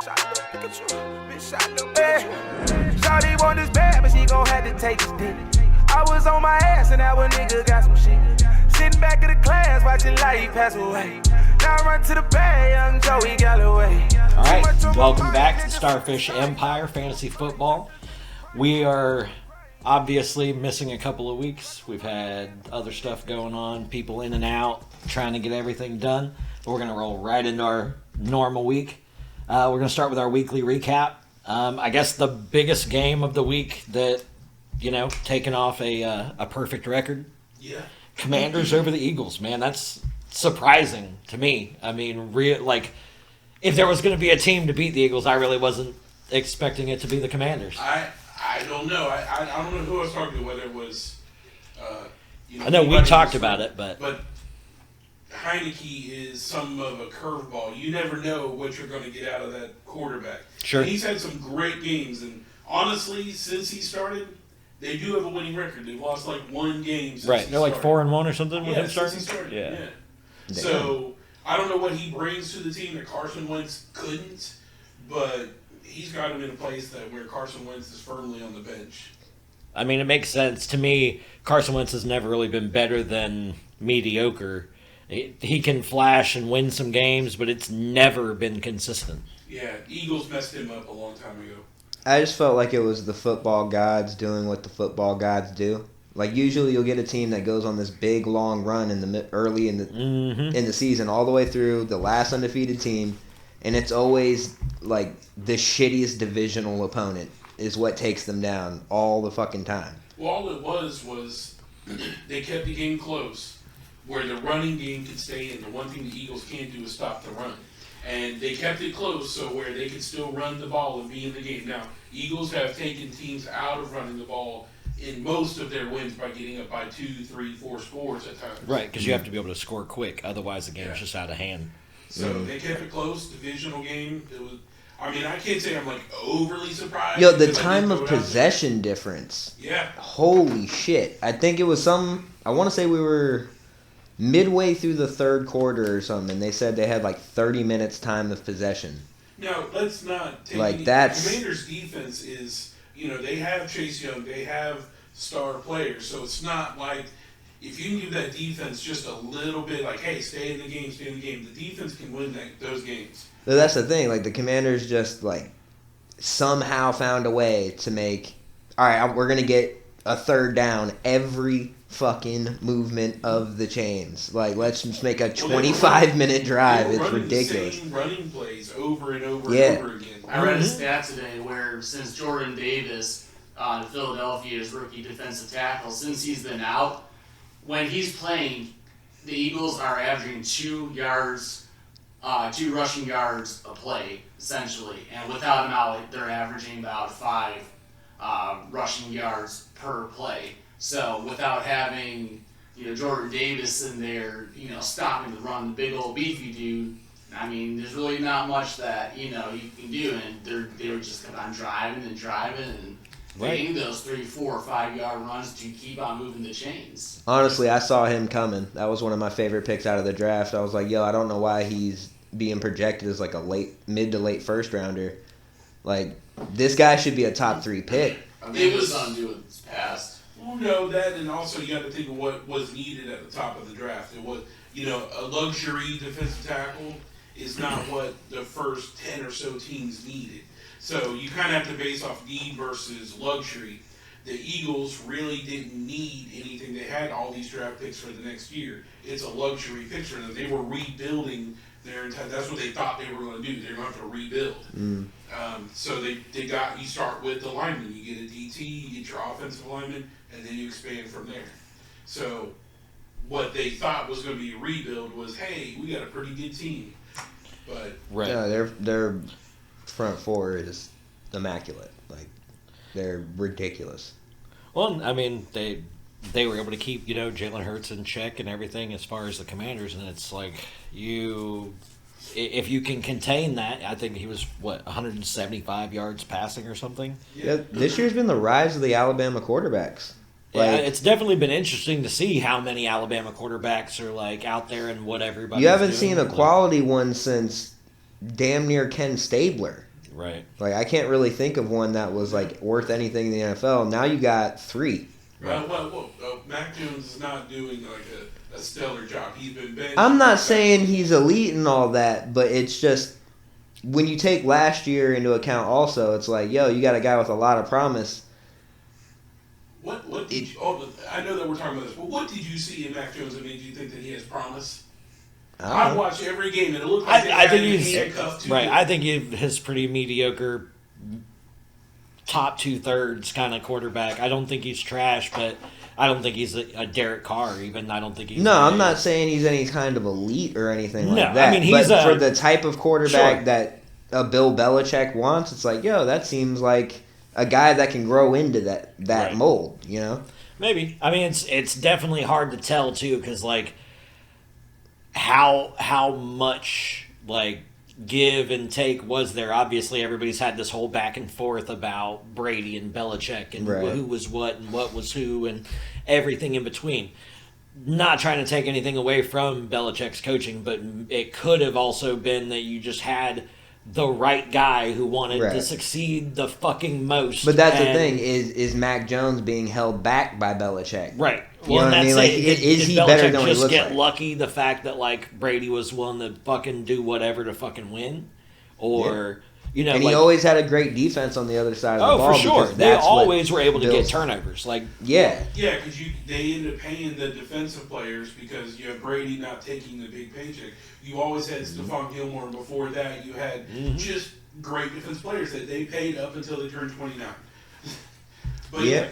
Shawty want this bad, but she gon' have to take this dick. I was on my ass and that one nigga got some shit. Sitting back in the class, watching life pass away. Now I run to the bay, young Joey Galloway. All right, welcome back to Starfish Empire Fantasy Football. We are obviously missing a couple of weeks. We've had other stuff going on, people in and out, trying to get everything done. But we're going to roll right into our normal week. We're going to start with our weekly recap. I guess the biggest game of the week that, taking off a perfect record. Yeah. Commanders over the Eagles, man. That's surprising to me. I mean, if there was going to be a team to beat the Eagles, I really wasn't expecting it to be the Commanders. I don't know. I don't know who I was talking to, whether it was, I know we talked about it, but Heineke is some of a curveball. You never know what you're going to get out of that quarterback. Sure. And he's had some great games, and honestly, since he started, they do have a winning record. They've lost like one game since right. he They're like started. 4-1 or something with him starting. Since he started. Yeah. So I don't know what he brings to the team that Carson Wentz couldn't, but he's got him in a place where Carson Wentz is firmly on the bench. I mean, it makes sense to me. Carson Wentz has never really been better than mediocre. He can flash and win some games, but it's never been consistent. Yeah, Eagles messed him up a long time ago. I just felt like it was the football gods doing what the football gods do. Like usually, you'll get a team that goes on this big long run early in the season, all the way through the last undefeated team, and it's always like the shittiest divisional opponent is what takes them down all the fucking time. Well, all it was they kept the game close, where the running game could stay in. The one thing the Eagles can't do is stop the run. And they kept it close so where they could still run the ball and be in the game. Now, Eagles have taken teams out of running the ball in most of their wins by getting up by 2, 3, 4 scores at times. Right, because you have to be able to score quick. Otherwise, the game's just out of hand. So they kept it close, divisional game. It was. I mean, I can't say I'm like overly surprised. Yo, the time of possession difference. Yeah. Holy shit. I think it was I want to say we were midway through the third quarter or something, and they said they had like 30 minutes time of possession. No, let's not take like the Commanders' defense is, they have Chase Young, they have star players, so it's not like if you can give that defense just a little bit, like, hey, stay in the game, the defense can win those games. But that's the thing, like the Commanders just like somehow found a way to make, all right, we're going to get a third down every fucking movement of the chains. Like, let's just make a 25-minute drive. It's ridiculous. The same running plays over and over and over again. I read a stat today where since Jordan Davis in Philadelphia is rookie defensive tackle, since he's been out, when he's playing, the Eagles are averaging 2 rushing yards a play, essentially. And without him out, they're averaging about 5 rushing yards per play. So without having, Jordan Davis in there, stopping the run, the big old beefy dude, I mean, there's really not much that, you can do. And they were just kept on driving and making those 3, 4, 5 yard runs to keep on moving the chains. Honestly, I saw him coming. That was one of my favorite picks out of the draft. I was like, I don't know why he's being projected as like a mid to late first rounder. Like, this guy should be a top 3 pick. I mean, it was undoing his past. Well, no, that, and also you got to think of what was needed at the top of the draft. It was, a luxury defensive tackle is not what the first 10 or so teams needed. So you kind of have to base off need versus luxury. The Eagles really didn't need anything. They had all these draft picks for the next year. It's a luxury pick for them. They were rebuilding their entire. That's what they thought they were going to do. They're going to have to rebuild. So you start with the lineman. You get a DT, you get your offensive lineman, and then you expand from there. So what they thought was going to be a rebuild was, hey, we got a pretty good team. But no, their front four is immaculate. Like, they're ridiculous. Well, I mean, they were able to keep, Jalen Hurts in check and everything as far as the Commanders, and it's like if you can contain that, I think he was, 175 yards passing or something? Yeah, this year's been the rise of the Alabama quarterbacks. Yeah, it's definitely been interesting to see how many Alabama quarterbacks are, out there and what everybody's You haven't doing. seen a quality one since damn near Ken Stabler. Right. Like, I can't really think of one that was, like, worth anything in the NFL. Now you got 3. Mac Jones is not doing like a stellar job. He's been benched. I'm not saying he's elite and all that, but it's just when you take last year into account also, it's like, yo, you got a guy with a lot of promise. What did you, I know that we're talking about this, but what did you see in Mac Jones that made you think that he has promise? I watched every game and it looked like I think he's handcuffed to right. him. I think his pretty mediocre top 2/3 kind of quarterback. I don't think he's trash, but I don't think he's a Derek Carr. Even I don't think he's. No, I'm not saying he's any kind of elite or anything like No, that. I mean, he's but a- for the type of quarterback Sure. that Bill Belichick wants, it's like, yo, that seems like a guy that can grow into that Right. mold, you know? Maybe. I mean, it's definitely hard to tell too, because like how much like give and take was there? Obviously, everybody's had this whole back and forth about Brady and Belichick and Right. who was what and what was who and everything in between. Not trying to take anything away from Belichick's coaching, but it could have also been that you just had the right guy who wanted to Right. succeed the fucking most. But that's the and- thing, is Mac Jones being held back by Belichick? Right. You know what I mean? Like, is he better than what he just looks get like? lucky the fact that like Brady was willing to fucking do whatever to fucking win, or you know, And like, he always had a great defense on the other side of the oh ball. for sure, because they that's what always were able to get Bill's- turnovers. Like Yeah. Yeah, because they end up paying the defensive players because you have Brady not taking the big paycheck. You always had Stephon Gilmore, and before that you had just great defense players that they paid up until they turned 29. But Yeah.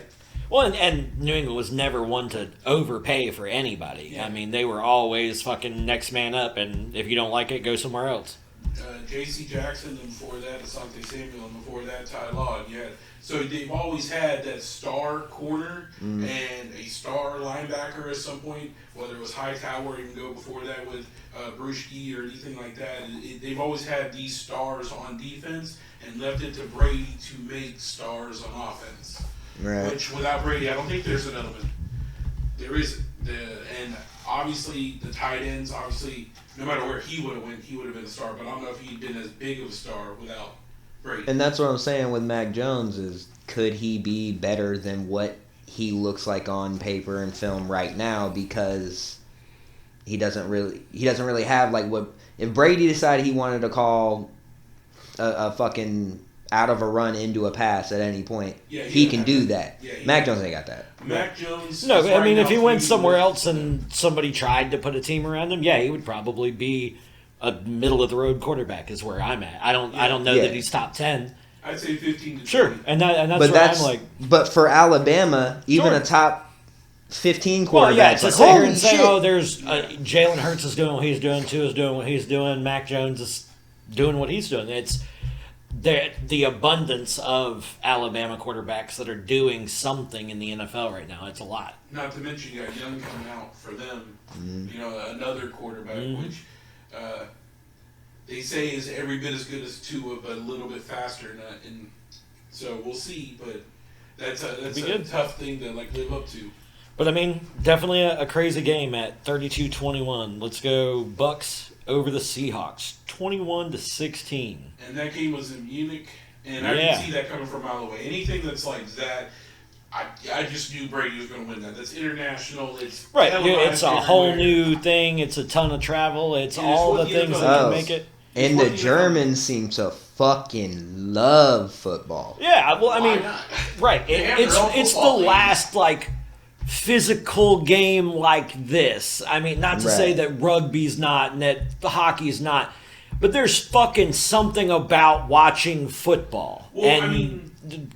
well, and New England was never one to overpay for anybody. Yeah. I mean, they were always fucking next man up, and if you don't like it, go somewhere else. J.C. Jackson, and before that, Asante Samuel, and before that, Ty Law. And so they've always had that star corner and a star linebacker at some point, whether it was Hightower or even go before that with Bruschi or anything like that. They've always had these stars on defense and left it to Brady to make stars on offense. Right. Which, without Brady, I don't think there's an element. There isn't. And obviously, the tight ends, obviously, no matter where he would have went, he would have been a star. But I don't know if he'd been as big of a star without Brady. And that's what I'm saying with Mac Jones is, could he be better than what he looks like on paper and film right now? Because he doesn't really have like what if Brady decided he wanted to call a fucking out of a run into a pass at any point, Yeah, he he can had do that. that. Yeah, he Mac had Jones that. ain't got that. Mac Jones. No, is but I right mean, if now he went feuding somewhere with- else and somebody tried to put a team around him, yeah, he would probably be a middle of the road quarterback. Is where I'm at. I don't know Yeah. that he's top 10. I'd say 15 to 20. Sure, and that's But where that's I'm like. but for Alabama, even Sure. a top 15 Well, quarterback, yeah, it's to like, sit here holy and say, shit. oh, there's Jalen Hurts is doing what he's doing, Tua is doing what he's doing, Mac Jones is doing what he's doing. It's the abundance of Alabama quarterbacks that are doing something in the NFL right now. It's a lot. Not to mention you got Young coming out for them. Mm-hmm. You know, another quarterback, Mhm. which they say is every bit as good as Tua, but a little bit faster. And so we'll see. But that's Be a good. tough thing to like live up to. But I mean, definitely a crazy game at 32-21. Let's go Bucks over the Seahawks, 21-16. And that game was in Munich, and I Yeah. can see that coming from a mile away. Anything that's like that, I just knew Brady was going to win that. That's international. It's Right, televised it's a whole everywhere. new thing. It's a ton of travel. It's It is all what the the things NFL that can does. make it. And What the do you Germans seem to fucking love football. Yeah, well, I Why mean, not? right. They have their own It's the football league. last like physical game like this. I mean, not to say Right. that rugby's not and that hockey's not, but there's fucking something about watching football. Well, and I mean-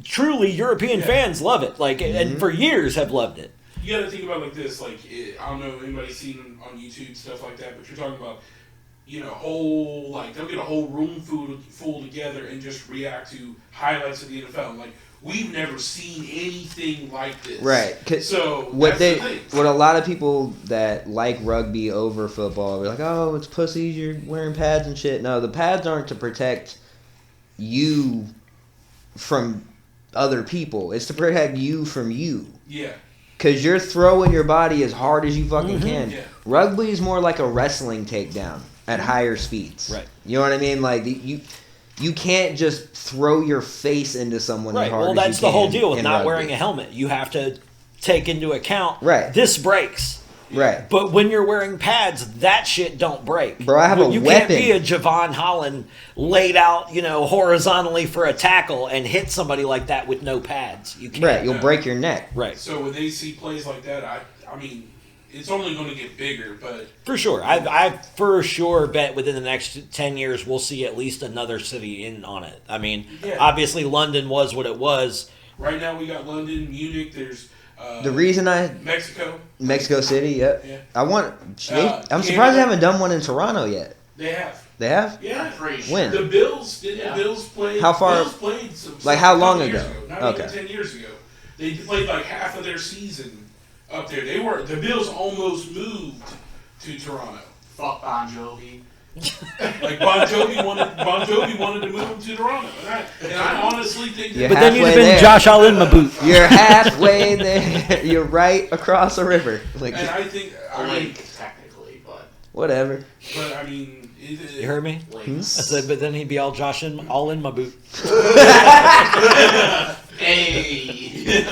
truly, European Yeah. fans love it. Like, and for years have loved it. You got to think about it like this. Like, I don't know if anybody's seen on YouTube stuff like that, but you're talking about, whole, like, they'll get a whole room full together and just react to highlights of the NFL. Like, we've never seen anything like this. Right. 'Cause So, what that's the thing. what a lot of people that like rugby over football are like, oh, it's pussies, you're wearing pads and shit. No, the pads aren't to protect you from other people. It's to protect you from you. Yeah. Because you're throwing your body as hard as you fucking can. Yeah. Rugby is more like a wrestling takedown at higher speeds. Right. You know what I mean? Like, You can't just throw your face into someone as Right. hard Well, as that's you the whole can deal with in not rugby. wearing a helmet. You have to take into account this breaks. Right. But when you're wearing pads, that shit don't break. Bro, I have a you weapon. can't be a Javon Holland laid out, horizontally for a tackle and hit somebody like that with no pads. You can't. Right, you'll break your neck. Right. So when they see plays like that, I mean, it's only going to get bigger, but For sure. I for sure bet within the next 10 years we'll see at least another city in on it. I mean, obviously London was what it was. right now we got London, Munich. There's The reason Mexico City, yep. Yeah. I'm Canada. surprised they haven't done one in Toronto yet. They have. They have? Yeah. I'm pretty sure. When? The Bills didn't the Bills play. How far- Bills played how long couple years ago? Not Okay. even 10 years ago. They played like half of their season up there. The Bills almost moved to Toronto. Fuck Bon Jovi. Like Bon Jovi wanted to move him to Toronto, and I honestly think Yeah. that. But then you'd have Halfway been there. Josh Allen my boot. You're halfway there. You're right across a river. Like, And I think A lake, technically, but whatever. but I mean, You heard me? I lakes. said, but then he'd be all all in my boot. Hey.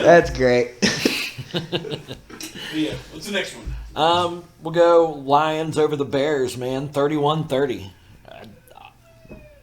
That's great. Yeah. What's the next one? We'll go Lions over the Bears, man. 31-30.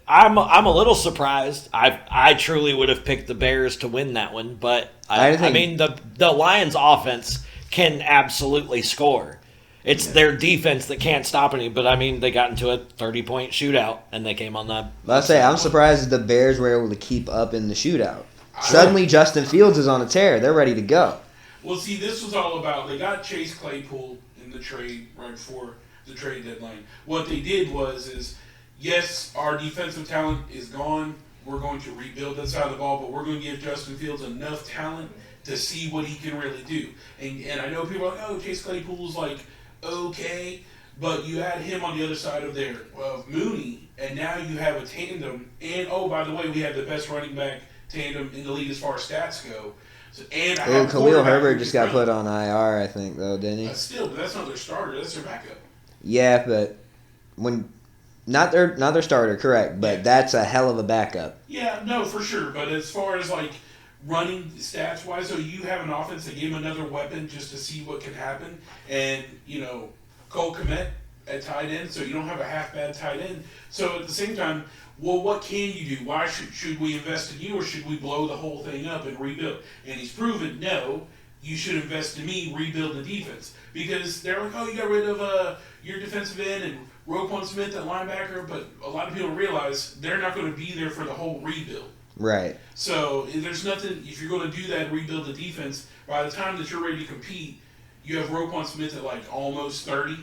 I'm a little surprised. I truly would have picked the Bears to win that one, but I mean the Lions offense can absolutely score. It's their defense that can't stop any. But I mean, they got into a 30-point shootout and they came on that. I'm surprised that the Bears were able to keep up in the shootout. Suddenly, Justin Fields is on a tear. They're ready to go. Well, see, this was all about they got Chase Claypool in the trade right before the trade deadline. What they did is yes, our defensive talent is gone. We're going to rebuild that side of the ball, but we're going to give Justin Fields enough talent to see what he can really do. And I know people are like, oh, Chase Claypool's like okay, but you add him on the other side of there of Mooney, and now you have a tandem. And oh, by the way, we have the best running back tandem in the league as far as stats go. So, and I have Khalil Herbert just got put on IR, I think, though, didn't he? Still, but that's not their starter. That's their backup. Yeah, but not their starter, correct? But that's a hell of a backup. Yeah, no, for sure. But as far as like running stats wise, so you have an offense that gave him another weapon just to see what can happen, and Cole Kmet at tight end, so you don't have a half bad tight end. So at the same time, well, what can you do? Why should we invest in you, or should we blow the whole thing up and rebuild? And he's proven no. You should invest in me, rebuild the defense, because they're like, oh, you got rid of your defensive end and Roquan Smith at linebacker, but a lot of people realize they're not going to be there for the whole rebuild. Right. So there's nothing, if you're going to do that and rebuild the defense, by the time that you're ready to compete, you have Roquan Smith at like almost 30.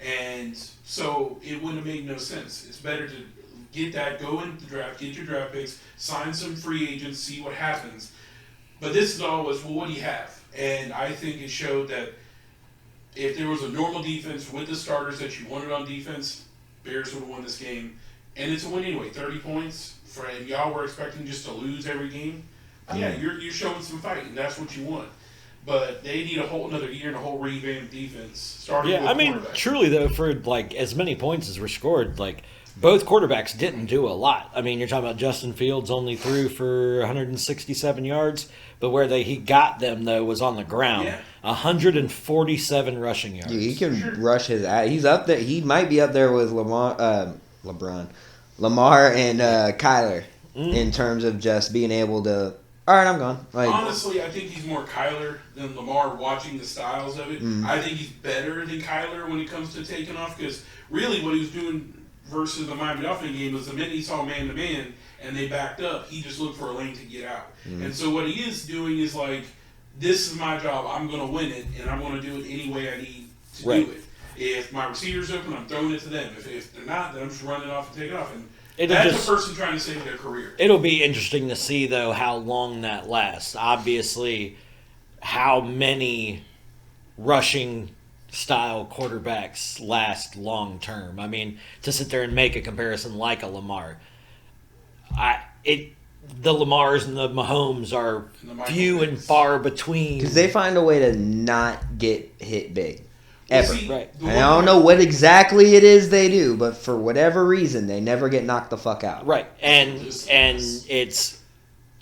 And so it wouldn't have made no sense. It's better to get that, go into the draft, get your draft picks, sign some free agents, see what happens. But this is always, well, what do you have? And I think it showed that if there was a normal defense with the starters that you wanted on defense, Bears would have won this game. And it's a win anyway, 30 points. And y'all were expecting just to lose every game. Yeah, you're showing some fight, and that's what you want. But they need a whole another year and a whole revamped defense. Starting with I mean, quarterback. truly though, for like as many points as were scored, like both quarterbacks didn't do a lot. I mean, you're talking about Justin Fields only threw for 167 yards, but where he got them though was on the ground. Yeah. 147 rushing yards. Dude, he can rush his ass. He's up there. He might be up there with Lamar and Kyler in terms of just being able to. All right, I'm gone. Like, honestly, I think he's more Kyler than Lamar watching the styles of it. I think he's better than Kyler when it comes to taking off, because really what he was doing versus the Miami Dolphins game was the minute he saw man-to-man and they backed up, he just looked for a lane to get out. And so what he is doing is like, this is my job. I'm going to win it, and I'm going to do it any way I need to do it. If my receiver's open, I'm throwing it to them. If they're not, then I'm just running it off and taking it off. And that's a person trying to save their career. It'll be interesting to see, though, how long that lasts. Obviously, how many rushing-style quarterbacks last long-term. I mean, to sit there and make a comparison like a Lamar, the Lamars and the Mahomes are few and far between. because they find a way to not get hit big. Ever. See, Right. the And one I don't know what exactly it is they do, but for whatever reason, they never get knocked the fuck out. Right. And it's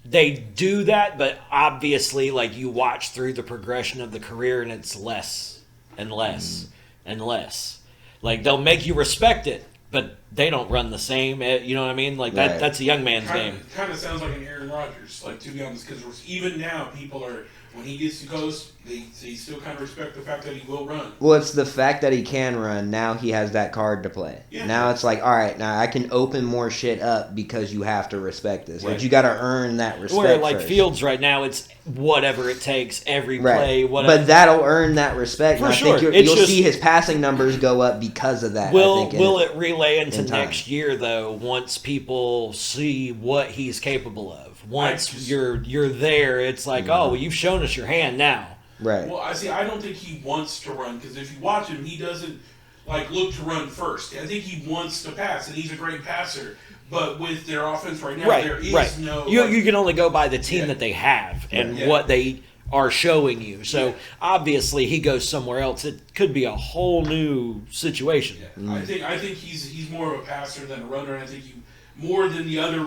they do that, but obviously, like, you watch through the progression of the career, and it's less and less and less. Like, they'll make you respect it, but they don't run the same. You know what I mean? Like, Right. that's a young man's game. Kind of sounds like an Aaron Rodgers, like, to be honest, because even now people are, when he gets too close, they still kind of respect the fact that he will run. Well, it's the fact that he can run. Now he has that card to play. Yeah. Now it's like, all right, now I can open more shit up because you have to respect this. Right. But you got to earn that respect. Where, like, first. Fields right now, it's whatever it takes, every Right. play, whatever. But that'll earn that respect. For and I sure. think It's you'll just- see his passing numbers go up because of that. I Will think, will it relay into in time. next year though? Once people see what he's capable of, once just- you're there, it's like, oh, well, you've shown us your hand now. Right. Well, I don't think he wants to run, because if you watch him, he doesn't like look to run first. I think he wants to pass, and he's a great passer. But with their offense right now, there is right. no. You like, you can only go by the team Yeah. that they have and Yeah. what they are showing you. So Yeah. obviously, he goes somewhere else. It could be a whole new situation. Yeah. I think he's more of a passer than a runner. And I think more than the other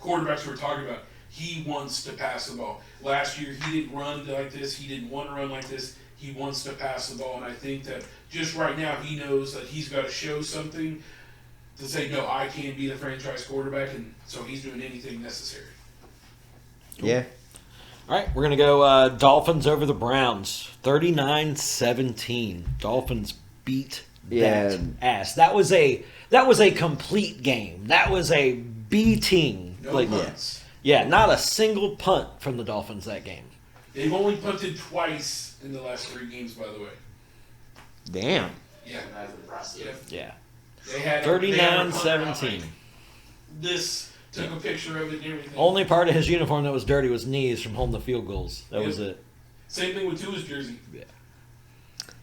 quarterbacks we're talking about. He wants to pass the ball. Last year he didn't run like this. He didn't want to run like this. He wants to pass the ball, and I think that just right now he knows that he's got to show something to say, no, I can be the franchise quarterback, and so he's doing anything necessary. Yeah. All right, we're going to go Dolphins over the Browns. 39-17. Dolphins beat Yeah. that ass. That was a complete game. That was a beating. No Like, punts. yeah, not a single punt from the Dolphins that game. They've only punted twice in the last 3 games, by the way. Damn. Yeah, That's impressive. Yeah. they had 39-17. This took a picture of it and everything. Only part of his uniform that was dirty was knees from holding the field goals. That was Yep. it. Same thing with Tua's jersey.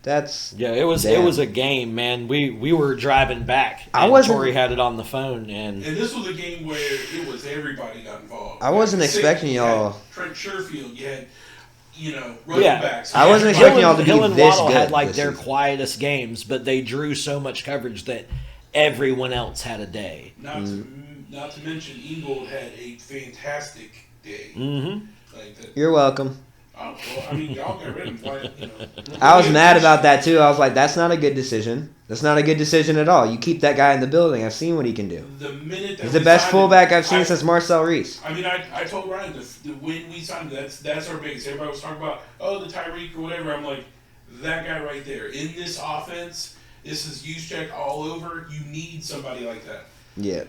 That's Yeah, it was Damn. a game, man. We were driving back. I And wasn't- Tori had it on the phone, and And this was a game where it was everybody got involved. I wasn't You had expecting Six, y'all- You had Trent Sherfield. You had, running Yeah. backs. I wasn't Everybody- expecting y'all to be Hill and this Waddle good had like this their season. quietest games, but they drew so much coverage that everyone else had a day. Not to mention, Ingold had a fantastic day. Mm-hmm. Like that. You're welcome. Oh, well, I mean, y'all got rid of him. I was mad about that too. I was like, that's not a good decision. That's not a good decision at all. You keep that guy in the building. I've seen what he can do. The minute that He's the we best signed fullback him, I've seen since Marcel Reese. I mean, I told Ryan when we signed him, that's our biggest. Everybody was talking about, the Tyreek or whatever. I'm like, that guy right there in this offense. This is use check all over. You need somebody like that. Yeah.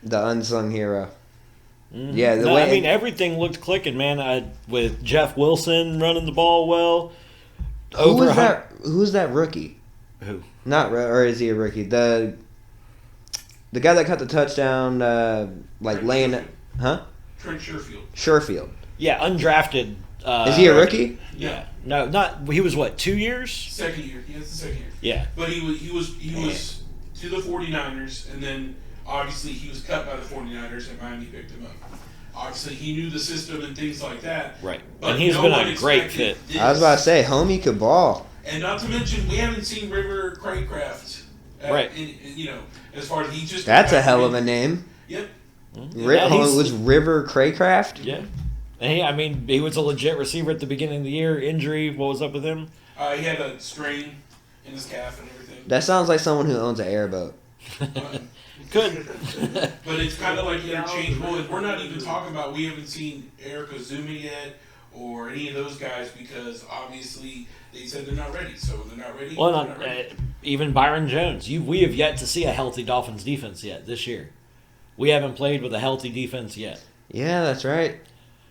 The unsung hero. Mhm. Yeah, the No, way I mean, everything looked clicking, man. With Jeff Wilson running the ball well. who was 100 that? Who's that rookie? Who? Not or is he a rookie? The guy that caught the touchdown, laying it, huh? Trent Sherfield. Sherfield. Yeah, undrafted. Is he a rookie? Yeah. No, not. He was what? 2 years? Second year. He has the second year. Yeah. But he was to the 49ers, and then obviously he was cut by the 49ers, and Miami picked him up. Obviously, he knew the system and things like that. Right. But And he's no been one a great expected fit. this. I was about to say, homie could ball. And not to mention, we haven't seen River Craycraft. Right. As far as he just. That's a hell of a name. Yep. Yeah, he's- Was River Craycraft? Yeah. And he was a legit receiver at the beginning of the year. Injury, what was up with him? He had a strain in his calf and everything. That sounds like someone who owns an airboat. Good. But it's kind of like interchangeable. And we're not even talking about, we haven't seen Erica Zuma yet or any of those guys because obviously they said they're not ready. So they're not ready. Well, they're not ready. even Byron Jones. We have yet to see a healthy Dolphins defense yet this year. We haven't played with a healthy defense yet. Yeah, that's right.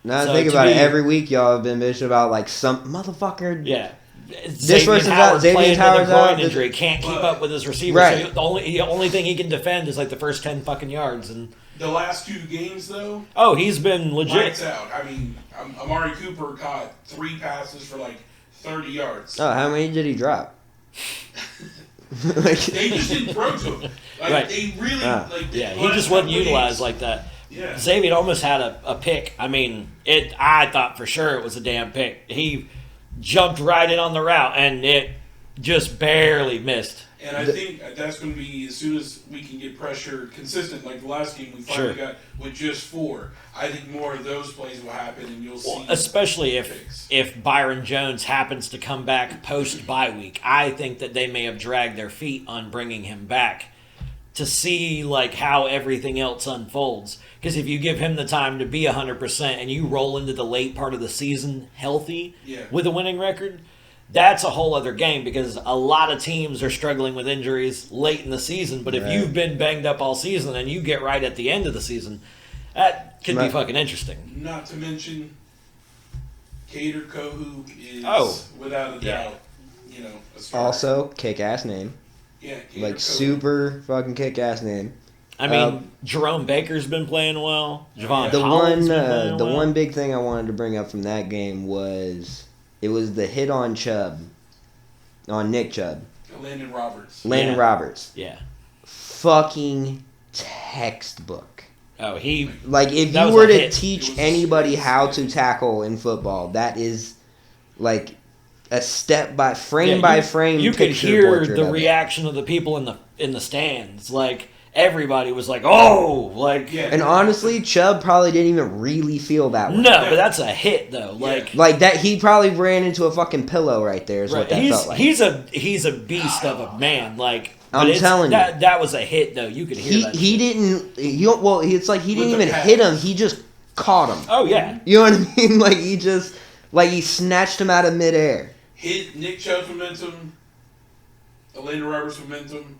Now So I think to about it, be- every week y'all have been bitching about like some motherfucker. Yeah. person's out, Xavier playing Howard's with a groin out. injury, can't keep up with his receivers. Right. So the only thing he can defend is like the first 10 fucking yards. And The last 2 games, though, he's been legit. lights out. I mean, Amari Cooper caught 3 passes for like 30 yards. Oh, how many did he drop? Like- They just didn't throw to him. Like, Right. they really, Yeah, the he last just wasn't couple utilized games- like that. Yeah. Xavier almost had a pick. I mean, I thought for sure it was a damn pick. He jumped right in on the route, and it just barely missed. And I think that's going to be as soon as we can get pressure consistent, like the last game we finally got with just 4. I think more of those plays will happen, and you'll see. Especially if Byron Jones happens to come back post bye week, I think that they may have dragged their feet on bringing him back to see like how everything else unfolds. Because if you give him the time to be 100% and you roll into the late part of the season healthy with a winning record, that's a whole other game, because a lot of teams are struggling with injuries late in the season. But if you've been banged up all season and you get right at the end of the season, that could be fucking interesting. Not to mention, Cater Kohu is without a doubt, a starter. Also, kick-ass name. Yeah, like Kohu. super fucking kick-ass name. I mean, Jerome Baker's been playing well. Javon The Holland's been playing well. one big thing I wanted to bring up from that game was the hit on Chubb, on Nick Chubb. Landon Roberts. Roberts. Yeah. Fucking textbook. Oh, he... Like, if that you was were a to hit. teach anybody how to tackle in football, that is, like, a step by frame by frame. You could picture hear portrait the of it. reaction of the people in the stands. Like, everybody was like, "Oh!" Like, And honestly, Chubb probably didn't even really feel that way. no, but that's a hit though. Like that, he probably ran into a fucking pillow right there. Is what that felt like. He's a beast of a man. Like, I'm telling you, that was a hit though. You could hear that. He didn't. It's like he didn't even hit him. He just caught him. Oh yeah. You know what I mean? Like he snatched him out of midair. Hit Nick Chubb's momentum, Landon Roberts' momentum.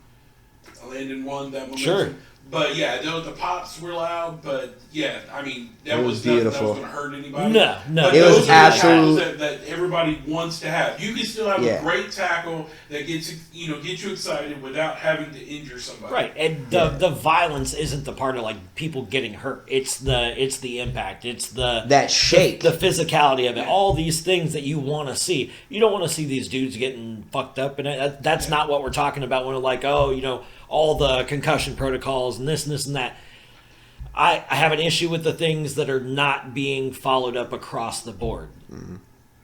Landon won that momentum. Sure. But yeah, the pops were loud, but yeah, I mean, that It was was nothing that beautiful. was going to hurt anybody. No. But It those was are absolute- the tackles that everybody wants to have. You can still have a great tackle that gets you excited without having to injure somebody. Right, and the violence isn't the part of like people getting hurt. It's the impact. It's That shake. the physicality of it. All these things that you want to see. You don't want to see these dudes getting fucked up, and that's not what we're talking about. When we're like, all the concussion protocols and this and that. I have an issue with the things that are not being followed up across the board. Mm-hmm.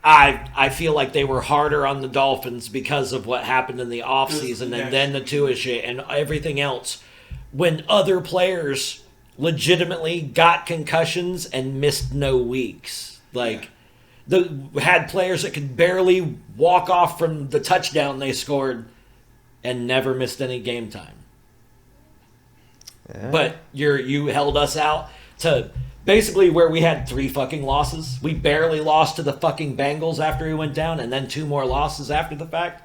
I feel like they were harder on the Dolphins because of what happened in the offseason and then the Tua shit and everything else. When other players legitimately got concussions and missed no weeks. Like, had players that could barely walk off from the touchdown they scored and never missed any game time. Yeah. But you held us out to basically where we had 3 fucking losses. We barely lost to the fucking Bengals after he went down, and then 2 more losses after the fact.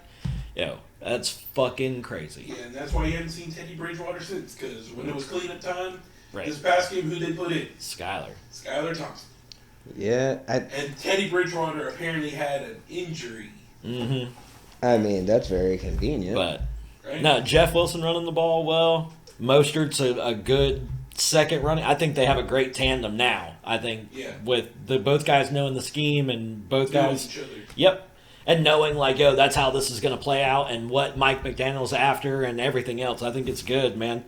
That's fucking crazy. Yeah, and that's why you haven't seen Teddy Bridgewater since, because when it was cleanup time, Right. this past game, who they put in? Skyler Thompson. Yeah. And Teddy Bridgewater apparently had an injury. Mm-hmm. I mean, that's very convenient. But Right? no, Jeff Wilson running the ball well. Mostert's a good second running. I think they have a great tandem now. I think with both guys knowing the scheme and both guys. Each other. Yep. And knowing that's how this is going to play out and what Mike McDaniel's after and everything else. I think it's good, man.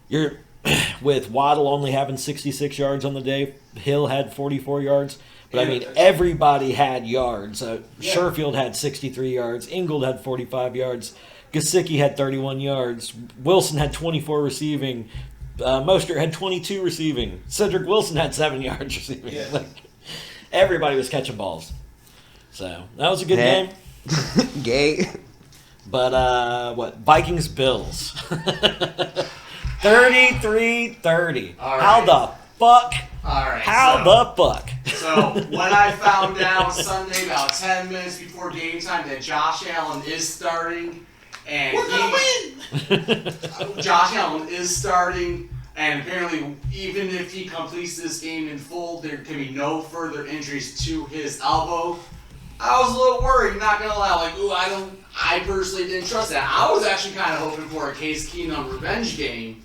You're with Waddle only having 66 yards on the day. Hill had 44 yards. But, I mean, everybody had yards. Sherfield had 63 yards. Ingold had 45 yards. Gesicki had 31 yards. Wilson had 24 receiving. Mostert had 22 receiving. Cedric Wilson had 7 yards receiving. Yeah. Everybody was catching balls. So, that was a good game. Gay. But, Vikings-Bills. 33-30. All How right. the fuck? All right. How the fuck? So when I found out Sunday, about 10 minutes before game time, that Josh Allen is starting, and Josh Allen is starting, and apparently, even if he completes this game in full, there can be no further injuries to his elbow. I was a little worried, not gonna lie. I personally didn't trust that. I was actually kind of hoping for a Case Keenum revenge game.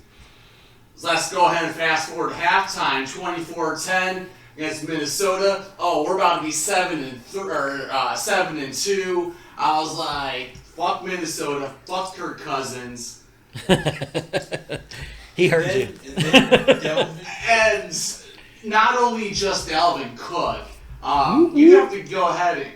So let's go ahead and fast forward to halftime, 24-10 against Minnesota. Oh, we're about to be 7-2. I was like, fuck Minnesota, fuck Kirk Cousins. He heard you. And then And not only just Dalvin Cook, you have to go ahead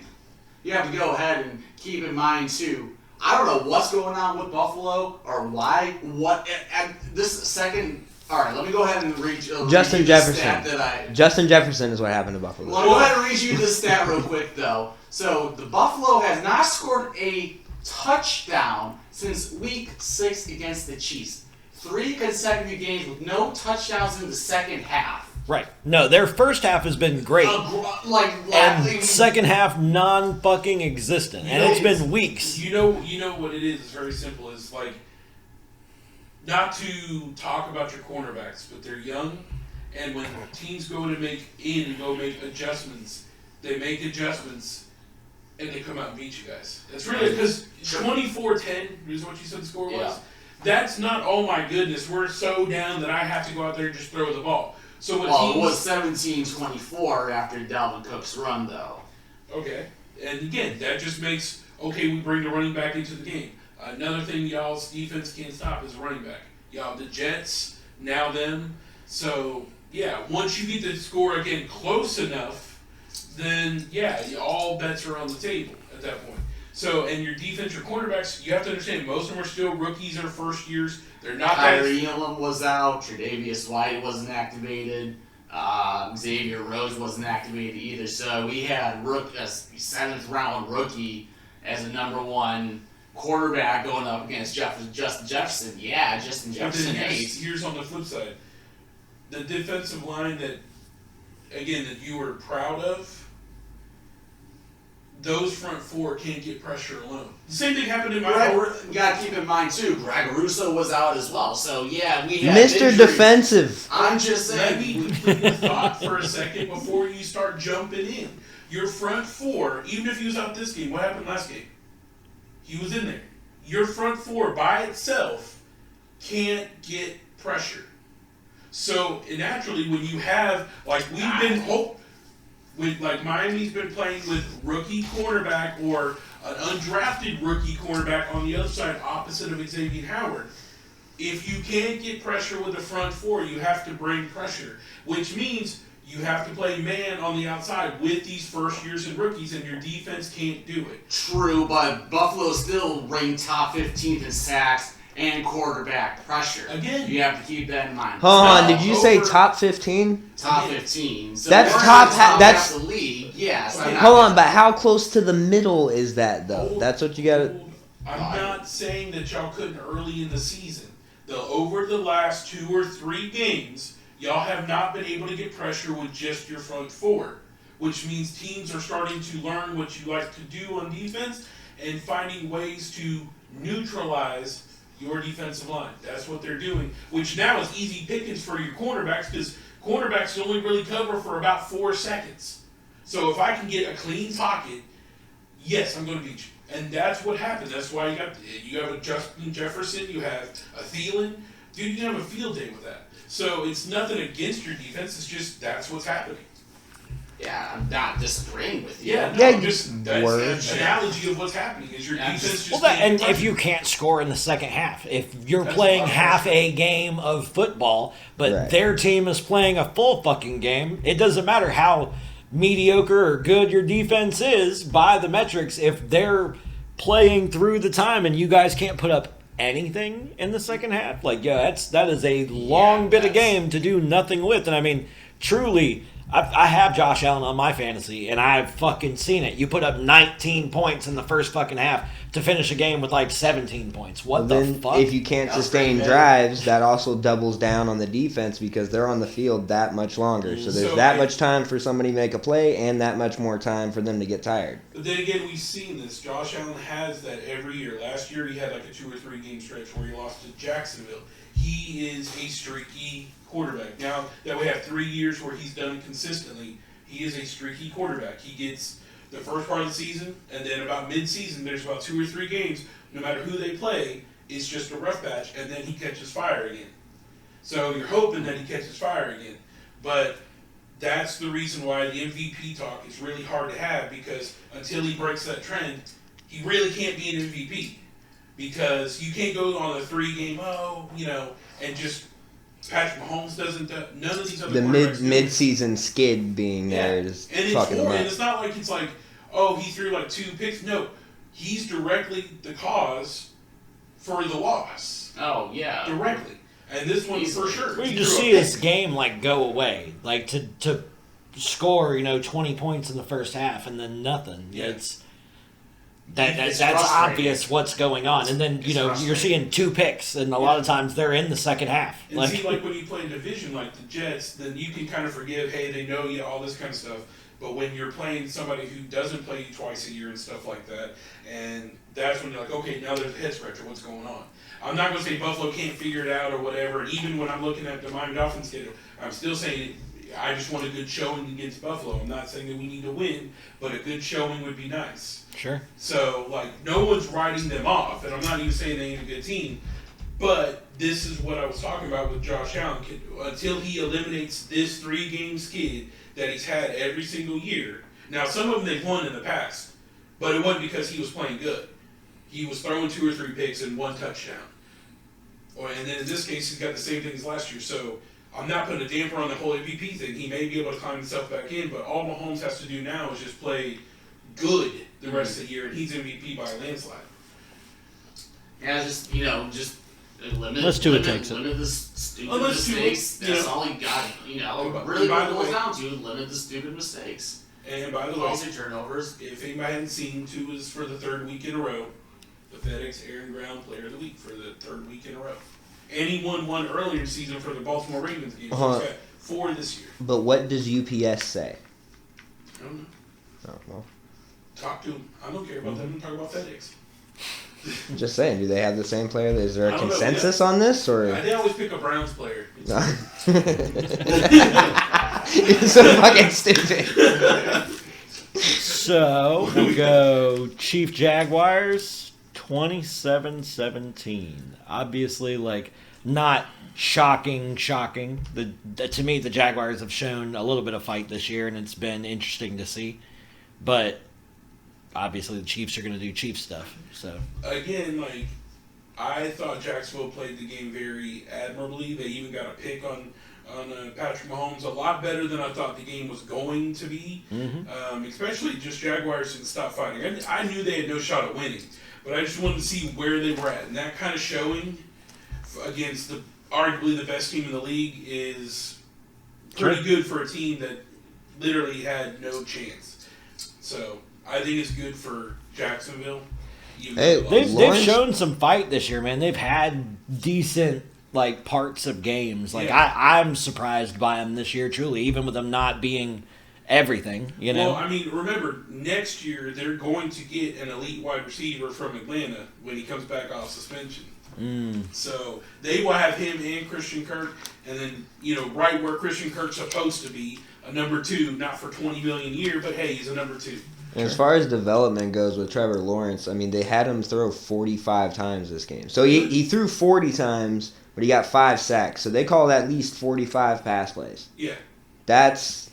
and keep in mind too, I don't know what's going on with Buffalo or why. And this second. All right, let me go ahead and read you. Justin Jefferson. Stat Justin Jefferson is what happened to Buffalo. Let me go ahead and read you this stat real quick, though. So the Buffalo has not scored a touchdown since Week 6 against the Chiefs. 3 consecutive games with no touchdowns in the second half. Right. No, their first half has been great. And second half non-fucking existent. And it's been weeks. You know what it is? It's very simple. It's like, not to talk about your cornerbacks, but they're young. And when teams go to make adjustments, they make adjustments and they come out and beat you guys. That's really because 24-10 is what you said the score was. Yeah. That's not, oh my goodness, we're so down that I have to go out there and just throw the ball. So when it was 17-24 after Dalvin Cook's run, though. Okay. And again, that just makes, okay, we bring the running back into the game. Another thing y'all's defense can't stop is running back. Y'all, the Jets, now them. So, yeah, once you get the score again close enough, then, yeah, all bets are on the table at that point. So, and your defense, your cornerbacks, you have to understand, most of them are still rookies or first years. They're not Kyrie Elam was out. Tre'Davious White wasn't activated. Xavier Rhodes wasn't activated either. So we had a 7th-round rookie as a number 1 quarterback going up against Justin Jefferson. Yeah, Justin Jefferson. Here's on the flip side. The defensive line that you were proud of, those front 4 can't get pressure alone. The same thing happened in my You got to keep in mind, too, Greg Russo was out as well. So, yeah, we had Mr. injuries. Defensive. I'm just saying. Let me complete the thought for a second before you start jumping in. Your front 4, even if he was out this game, what happened last game? He was in there. Your front 4 by itself can't get pressure. So, naturally, when you have, Miami's been playing with rookie cornerback or an undrafted rookie cornerback on the other side, opposite of Xavier Howard. If you can't get pressure with the front 4, you have to bring pressure, which means you have to play man on the outside with these first years and rookies, and your defense can't do it. True, but Buffalo still ranked top 15 in sacks and quarterback pressure. Again, you have to keep that in mind. Hold on, did you say top 15? Top 15. So that's that's the league. Yes. Okay. Hold on, but how close to the middle is that though? That's what you got. I'm not saying that y'all couldn't early in the season. Over the last 2 or 3 games, y'all have not been able to get pressure with just your front 4, which means teams are starting to learn what you like to do on defense and finding ways to neutralize your defensive line. That's what they're doing, which now is easy pickings for your cornerbacks because cornerbacks only really cover for about 4 seconds. So if I can get a clean pocket, yes, I'm going to beat you. And that's what happened. That's why you have a Justin Jefferson, you have a Thielen. Dude, you can have a field day with that. So it's nothing against your defense. It's just that's what's happening. Yeah, I'm not disagreeing with you. Yeah, no, just that's an analogy of what's happening. Is your defense just and if you can't score in the second half, if you're playing half a game of football, but their team is playing a full fucking game, it doesn't matter how mediocre or good your defense is by the metrics. If they're playing through the time and you guys can't put up anything in the second half, that is a long bit of game to do nothing with. And I mean, truly, I have Josh Allen on my fantasy, and I've fucking seen it. You put up 19 points in the first fucking half to finish a game with 17 points. What the fuck? If you can't sustain drives, that also doubles down on the defense because they're on the field that much longer. So there's that much time for somebody to make a play and that much more time for them to get tired. But then again, we've seen this. Josh Allen has that every year. Last year, he had a 2 or 3 game stretch where he lost to Jacksonville. He is a streaky quarterback. Now that we have 3 years where he's done it consistently, he is a streaky quarterback. He gets the first part of the season, and then about mid-season, there's about 2 or 3 games, no matter who they play, it's just a rough patch, and then he catches fire again. So you're hoping that he catches fire again. But that's the reason why the MVP talk is really hard to have, because until he breaks that trend, he really can't be an MVP. Because you can't go on a 3-game, and just Patrick Mahomes doesn't. None of these other the mid-season skid being there is fucking him up. And it's not like he threw 2 picks. No, he's directly the cause for the loss. Oh, yeah. Directly. And this one for sure. We just see this game go away, to score 20 points in the first half and then nothing. Yeah. That's obvious what's going on, and then you're seeing 2 picks, and a lot of times they're in the second half. And see, when you play a division like the Jets, then you can kind of forgive, hey, they know you, all this kind of stuff. But when you're playing somebody who doesn't play you twice a year and stuff like that, and that's when you're like, okay, now there's a head scratcher. What's going on? I'm not going to say Buffalo can't figure it out or whatever. And even when I'm looking at the Miami Dolphins schedule, I'm still saying I just want a good showing against Buffalo. I'm not saying that we need to win, but a good showing would be nice. Sure. So, no one's writing them off, and I'm not even saying they ain't a good team, but this is what I was talking about with Josh Allen. Until he eliminates this 3-game skid that he's had every single year. Now, some of them they've won in the past, but it wasn't because he was playing good. He was throwing 2 or 3 picks and 1 touchdown. And then in this case, he's got the same thing as last year. So I'm not putting a damper on the whole MVP thing. He may be able to climb himself back in, but all Mahomes has to do now is just play good the rest of the year, and he's MVP by a landslide. Yeah, just limit. Let's do it. Takes limit the stupid mistakes. That's all he got. Really what it boils down to: limit the stupid mistakes. And by the way, turnovers. If anybody hadn't seen, 2 is for the 3rd week in a row. The FedEx Aaron Brown Player of the Week for the 3rd week in a row. And he won 1 earlier in the season for the Baltimore Ravens game. So he's got 4 this year. But what does UPS say? I don't know. Oh, well. Talk to him. I don't care about them. I'm talking about FedEx. I'm just saying, do they have the same player? Is there I a don't know, consensus on this, or? They always pick a Browns player. You're so fucking stupid. So we'll go Chief Jaguars 27-17. Obviously, not shocking. To me, the Jaguars have shown a little bit of fight this year, and it's been interesting to see. But obviously, the Chiefs are going to do Chiefs stuff. So Again, I thought Jacksonville played the game very admirably. They even got a pick on Patrick Mahomes, a lot better than I thought the game was going to be. Mm-hmm. Especially just Jaguars didn't stop fighting. I knew they had no shot at winning, but I just wanted to see where they were at. And that kind of showing against arguably the best team in the league is pretty good for a team that literally had no chance. So I think it's good for Jacksonville. They've shown some fight this year, man. They've had decent parts of games. I'm surprised by them this year, truly, even with them not being everything. Well, remember, next year they're going to get an elite wide receiver from Atlanta when he comes back off suspension. So they will have him and Christian Kirk, and then right where Christian Kirk's supposed to be, a number 2, not for $20 million a year, but hey, he's a number 2. And as far as development goes with Trevor Lawrence, they had him throw 45 times this game. So he threw 40 times, but he got 5 sacks. So they call that at least 45 pass plays. Yeah. That's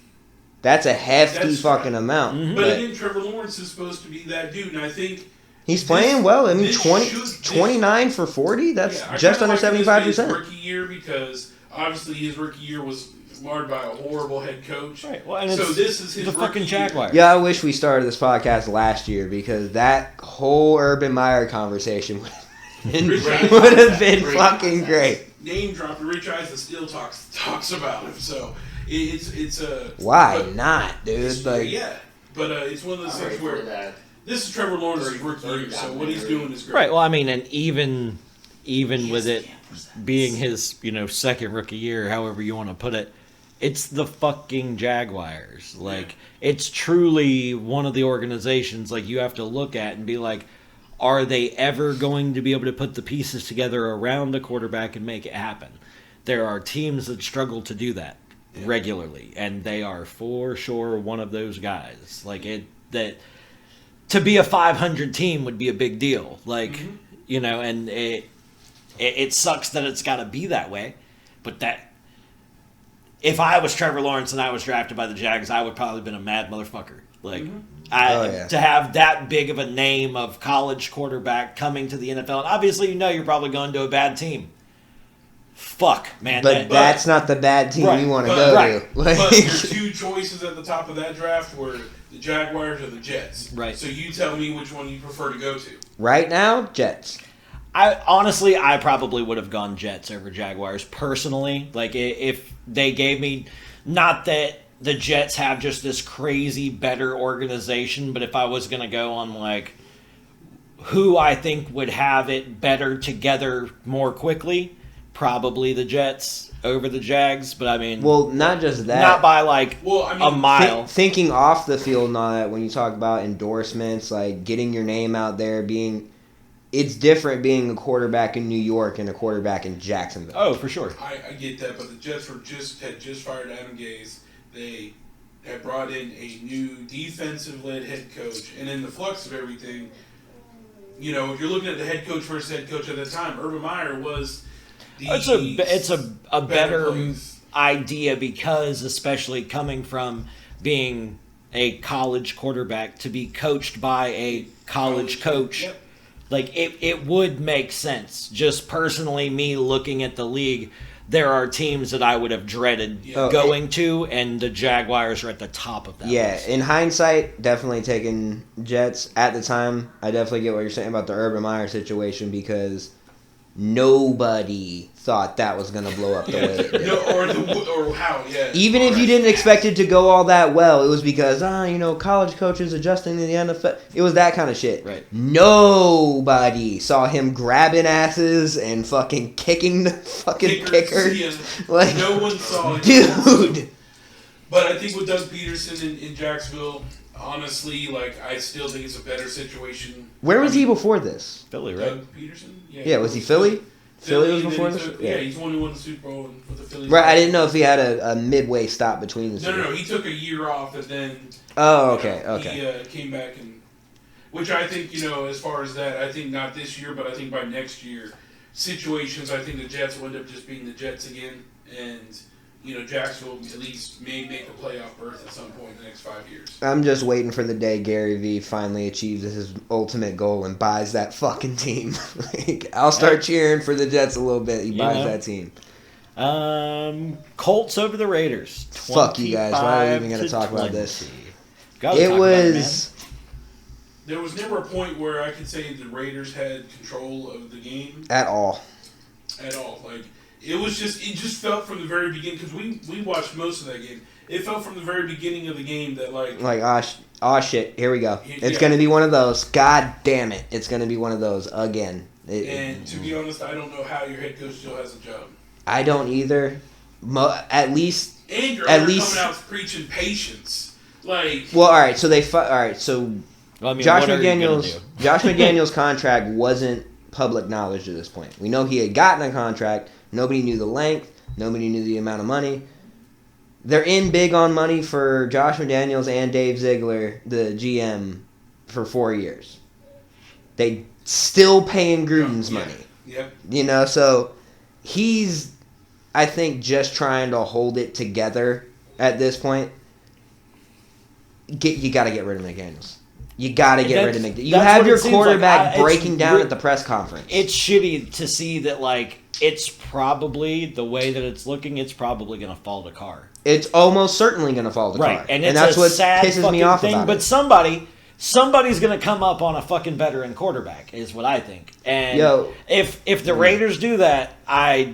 a hefty fucking amount. Mm-hmm. But again, Trevor Lawrence is supposed to be that dude, and I think he's playing well. 29 for 40? That's just under 75%. His rookie year, because obviously his rookie year was marred by a horrible head coach. Right. Well, and so this is his the fucking Jaguars. Yeah, I wish we started this podcast last year, because that whole Urban Meyer conversation would have been fucking great. Name drop, Rich Eisen still talks about him. So it's a why not, dude? But it's one of those things where this is Trevor Lawrence's rookie year, so what he's doing is great. Right. Well, and even with it being his second rookie year, however you want to put it, it's the fucking Jaguars. It's truly one of the organizations you have to look at and be like, are they ever going to be able to put the pieces together around the quarterback and make it happen? There are teams that struggle to do that regularly, and they are for sure one of those guys. That to be a 500 team would be a big deal. And it sucks that it's got to be that way, but that if I was Trevor Lawrence and I was drafted by the Jags, I would probably have been a mad motherfucker. To have that big of a name of college quarterback coming to the NFL, and obviously you're probably going to a bad team. fuck, man. But that's not the bad team Right, you want to but- go right. to. Like, But your two choices at the top of that draft were the Jaguars or the Jets. Right. So you tell me which one you prefer to go to. right now, Jets. I probably would have gone Jets over Jaguars personally. Like if they gave me, not that the Jets have just this crazy better organization, but if I was gonna go on like who I think would have it better together more quickly, probably the Jets over the Jags. But I mean, Well, not just that. not by like Well, I mean, a mile. Thinking off the field and all that, when you talk about endorsements, like getting your name out there, it's different being a quarterback in New York and a quarterback in Jacksonville. Oh, for sure. I get that, but the Jets had just fired Adam Gase. They had brought in a new defensive-led head coach, and in the flux of everything, if you're looking at the head coach versus head coach at the time, Urban Meyer was the It's a better place. idea because, especially coming from being a college quarterback to be coached by a college coach, Yep. like it would make sense. Just personally, me looking at the league, there are teams that I would have dreaded Yeah. going to, and the Jaguars are at the top of that Yeah, list. in hindsight, definitely taking Jets. At the time, I definitely get what you're saying about the Urban Meyer situation because nobody thought that was going to blow up the way it did. or how, yeah. Even if you didn't expect it to go all that well, it was because, college coaches adjusting to the NFL. It was that kind of shit. Right. Nobody saw him grabbing asses and fucking kicking the fucking kicker. Yeah, Like, no one saw it. dude. But I think with Doug Peterson in Jacksonville, honestly, I still think it's a better situation. Where was he before this? Philly, right? Doug Peterson? Yeah, was he Philly? Philly was then before he this? took- Yeah, he's the one who won the Super Bowl with the Phillies. Right, I didn't know if he had a midway stop between the two. No. He took a year off and then. Oh, okay. He came back which I think as far as that, I think not this year, but I think by next year, situations. I think the Jets will end up just being the Jets again, and Jacksonville at least may make a playoff berth at some point in the next 5 years. I'm just waiting for the day Gary Vee finally achieves his ultimate goal and buys that fucking team. I'll start cheering for the Jets a little bit. He buys that team. Colts over the Raiders. Fuck you guys. Why are we even going to 25-20. talk about this? Gotta It talk about it, was... There was never a point where I could say the Raiders had control of the game At all. at all. It just felt from the very beginning, because we watched most of that game. It felt from the very beginning of the game that Aw shit, here we go. It's Yeah. going to be one of those. God damn it. It's going to be one of those again. and to be honest, I don't know how your head coach still has a job. I don't either. At least... And you're At least- coming out preaching patience. Well, all right, so Well, I mean, Josh what are you gonna McDaniels' do? Josh McDaniels' contract wasn't public knowledge at this point. We know he had gotten a contract. Nobody knew the length. Nobody knew the amount of money. They're in big on money for Josh McDaniels and Dave Ziegler, the GM, for 4 years. They still paying Gruden's money. Yep. So he's, I think, just trying to hold it together at this point. You got to get rid of McDaniels. You got to get rid of McDaniels. You That's have what your it seems quarterback like. breaking down at the press conference. It's shitty to see that, it's probably, the way that it's looking, it's probably going to fall to Carr. It's almost certainly going to fall to Right, Carr. and it's that's a what sad pisses fucking me off thing, about but it. somebody's going to come up on a fucking veteran quarterback, is what I think. And Yo. if the Raiders do that, I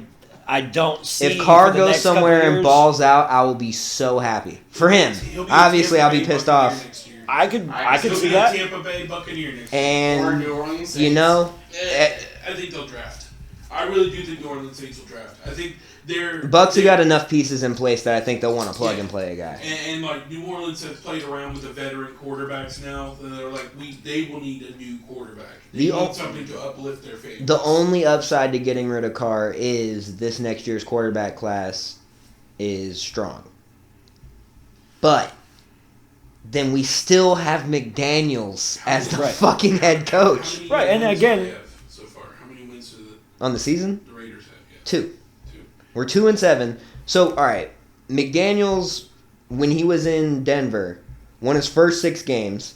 don't see. If Carr for the goes next couple somewhere and years- balls out, I will be so happy. For him. He'll be a Obviously, Tampa I'll be Bay pissed Buccaneer off. next year. I could He'll see be that. a Tampa Bay Buccaneer next year. Or And, New Orleans. I think they'll draft. I really do think New Orleans Saints will draft. I think they're Bucks have got enough pieces in place that I think they'll want to plug and play a guy. And New Orleans has played around with the veteran quarterbacks now. And they're they will need a new quarterback. They need something to uplift their favorites. The only upside to getting rid of Carr is this next year's quarterback class is strong. But then we still have McDaniels as the Right. fucking head coach. How many Right, and wins do again- they have so far? How many wins do On the season? the Raiders have? Yeah. 2. We're 2-7. So, all right, McDaniels, when he was in Denver, won his first 6 games.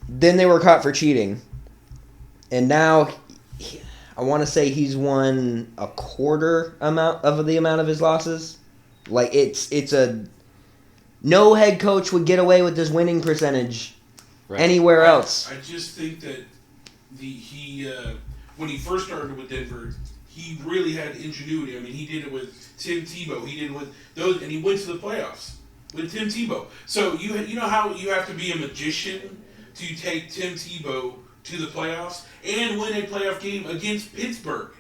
Then they were caught for cheating, and now I want to say he's won a quarter amount of his losses. Like it's a no head coach would get away with this winning percentage anywhere else. I just think that when he first started with Denver, he really had ingenuity. I mean, he did it with Tim Tebow. He did it with those, and he went to the playoffs with Tim Tebow. So you know how you have to be a magician to take Tim Tebow to the playoffs and win a playoff game against Pittsburgh.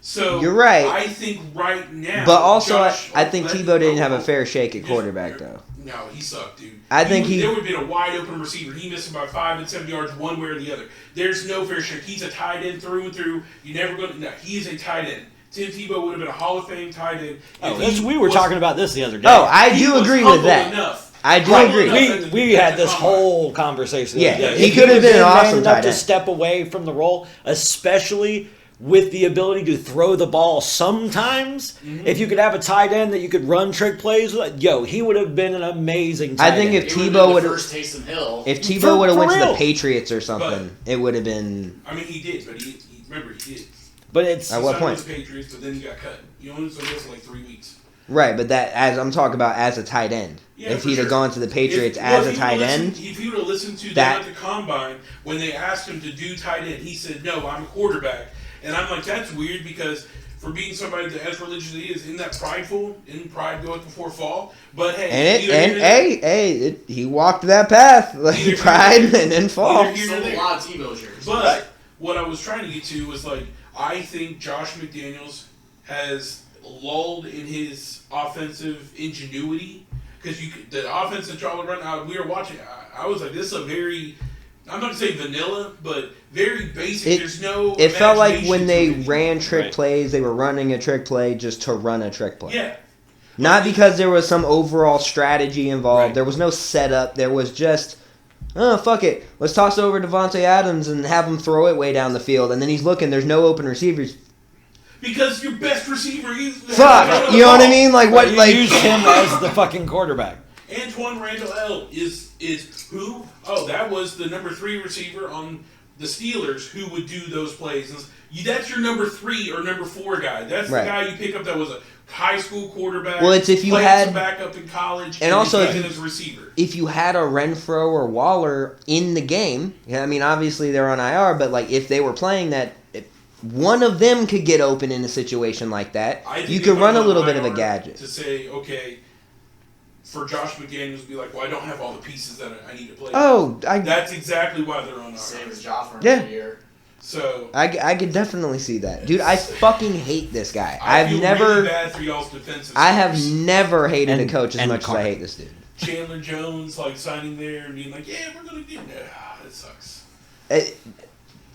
So you're right. I think right now, but also I think Tebow didn't have a fair shake at quarterback though. No, he sucked, dude. I think there would have been a wide open receiver. He missed about 5 and 7 yards one way or the other. There's no fair shake. He's a tight end through and through. You're never going to. No, he's a tight end. Tim Tebow would have been a Hall of Fame tight end. We were talking about this the other day. Oh, I do agree with that. I do agree. We had this whole conversation. Yeah, he could have been an awesome tight end. To step away from the role, especially with the ability to throw the ball sometimes. Mm-hmm. If you could have a tight end that you could run trick plays with, he would have been an amazing tight end. I think if Tebow would have if Tebow would have went to the Patriots or something, it would have been. I mean, he did, but he did. But it's at what point? The Patriots, but then he got cut. He only was there for like 3 weeks. Right, but that as I'm talking about as a tight end. Yeah, if he'd have gone to the Patriots as a tight end, if he would have listened to them at the combine when they asked him to do tight end, he said, "No, I'm a quarterback." And I'm like, that's weird because for being somebody that as religious as he is, isn't that prideful? Isn't pride goeth before fall? But hey, he walked that path, like pride and then fall. A lot of Tebow shirts. But what I was trying to get to was like, I think Josh McDaniels has lulled in his offensive ingenuity because the offense that y'all are running. We were watching. I was like, this is a very. I'm not going to say vanilla, but very basic. There's no. It felt like when they ran trick plays, they were running a trick play just to run a trick play. Yeah. Not because there was some overall strategy involved. Right. There was no setup. There was just, oh, fuck it. Let's toss it over to Devontae Adams and have him throw it way down the field. And then he's looking. There's no open receivers. Because your best receiver fuck. You know what I mean? Like what? Like use him as the fucking quarterback. Antoine Randall L. is who? Oh, that was the number 3 receiver on the Steelers who would do those plays. That's your number 3 or number 4 guy. That's the guy you pick up that was a high school quarterback. Well, it's if you had back up in college and also as a receiver. If you had a Renfro or Waller in the game, I mean, obviously they're on IR, but like if they were playing that. One of them could get open in a situation like that. You could run a little bit of a gadget. To say, okay, for Josh McDaniels to be like, well, I don't have all the pieces that I need to play. Oh, that's exactly why they're on our same as Joffrey year. So I could definitely see that, dude. I fucking hate this guy. I feel really bad for y'all's defensive. I have never hated a coach as much as I hate this dude. Chandler Jones like signing there and being like, yeah, we're gonna get there. It sucks.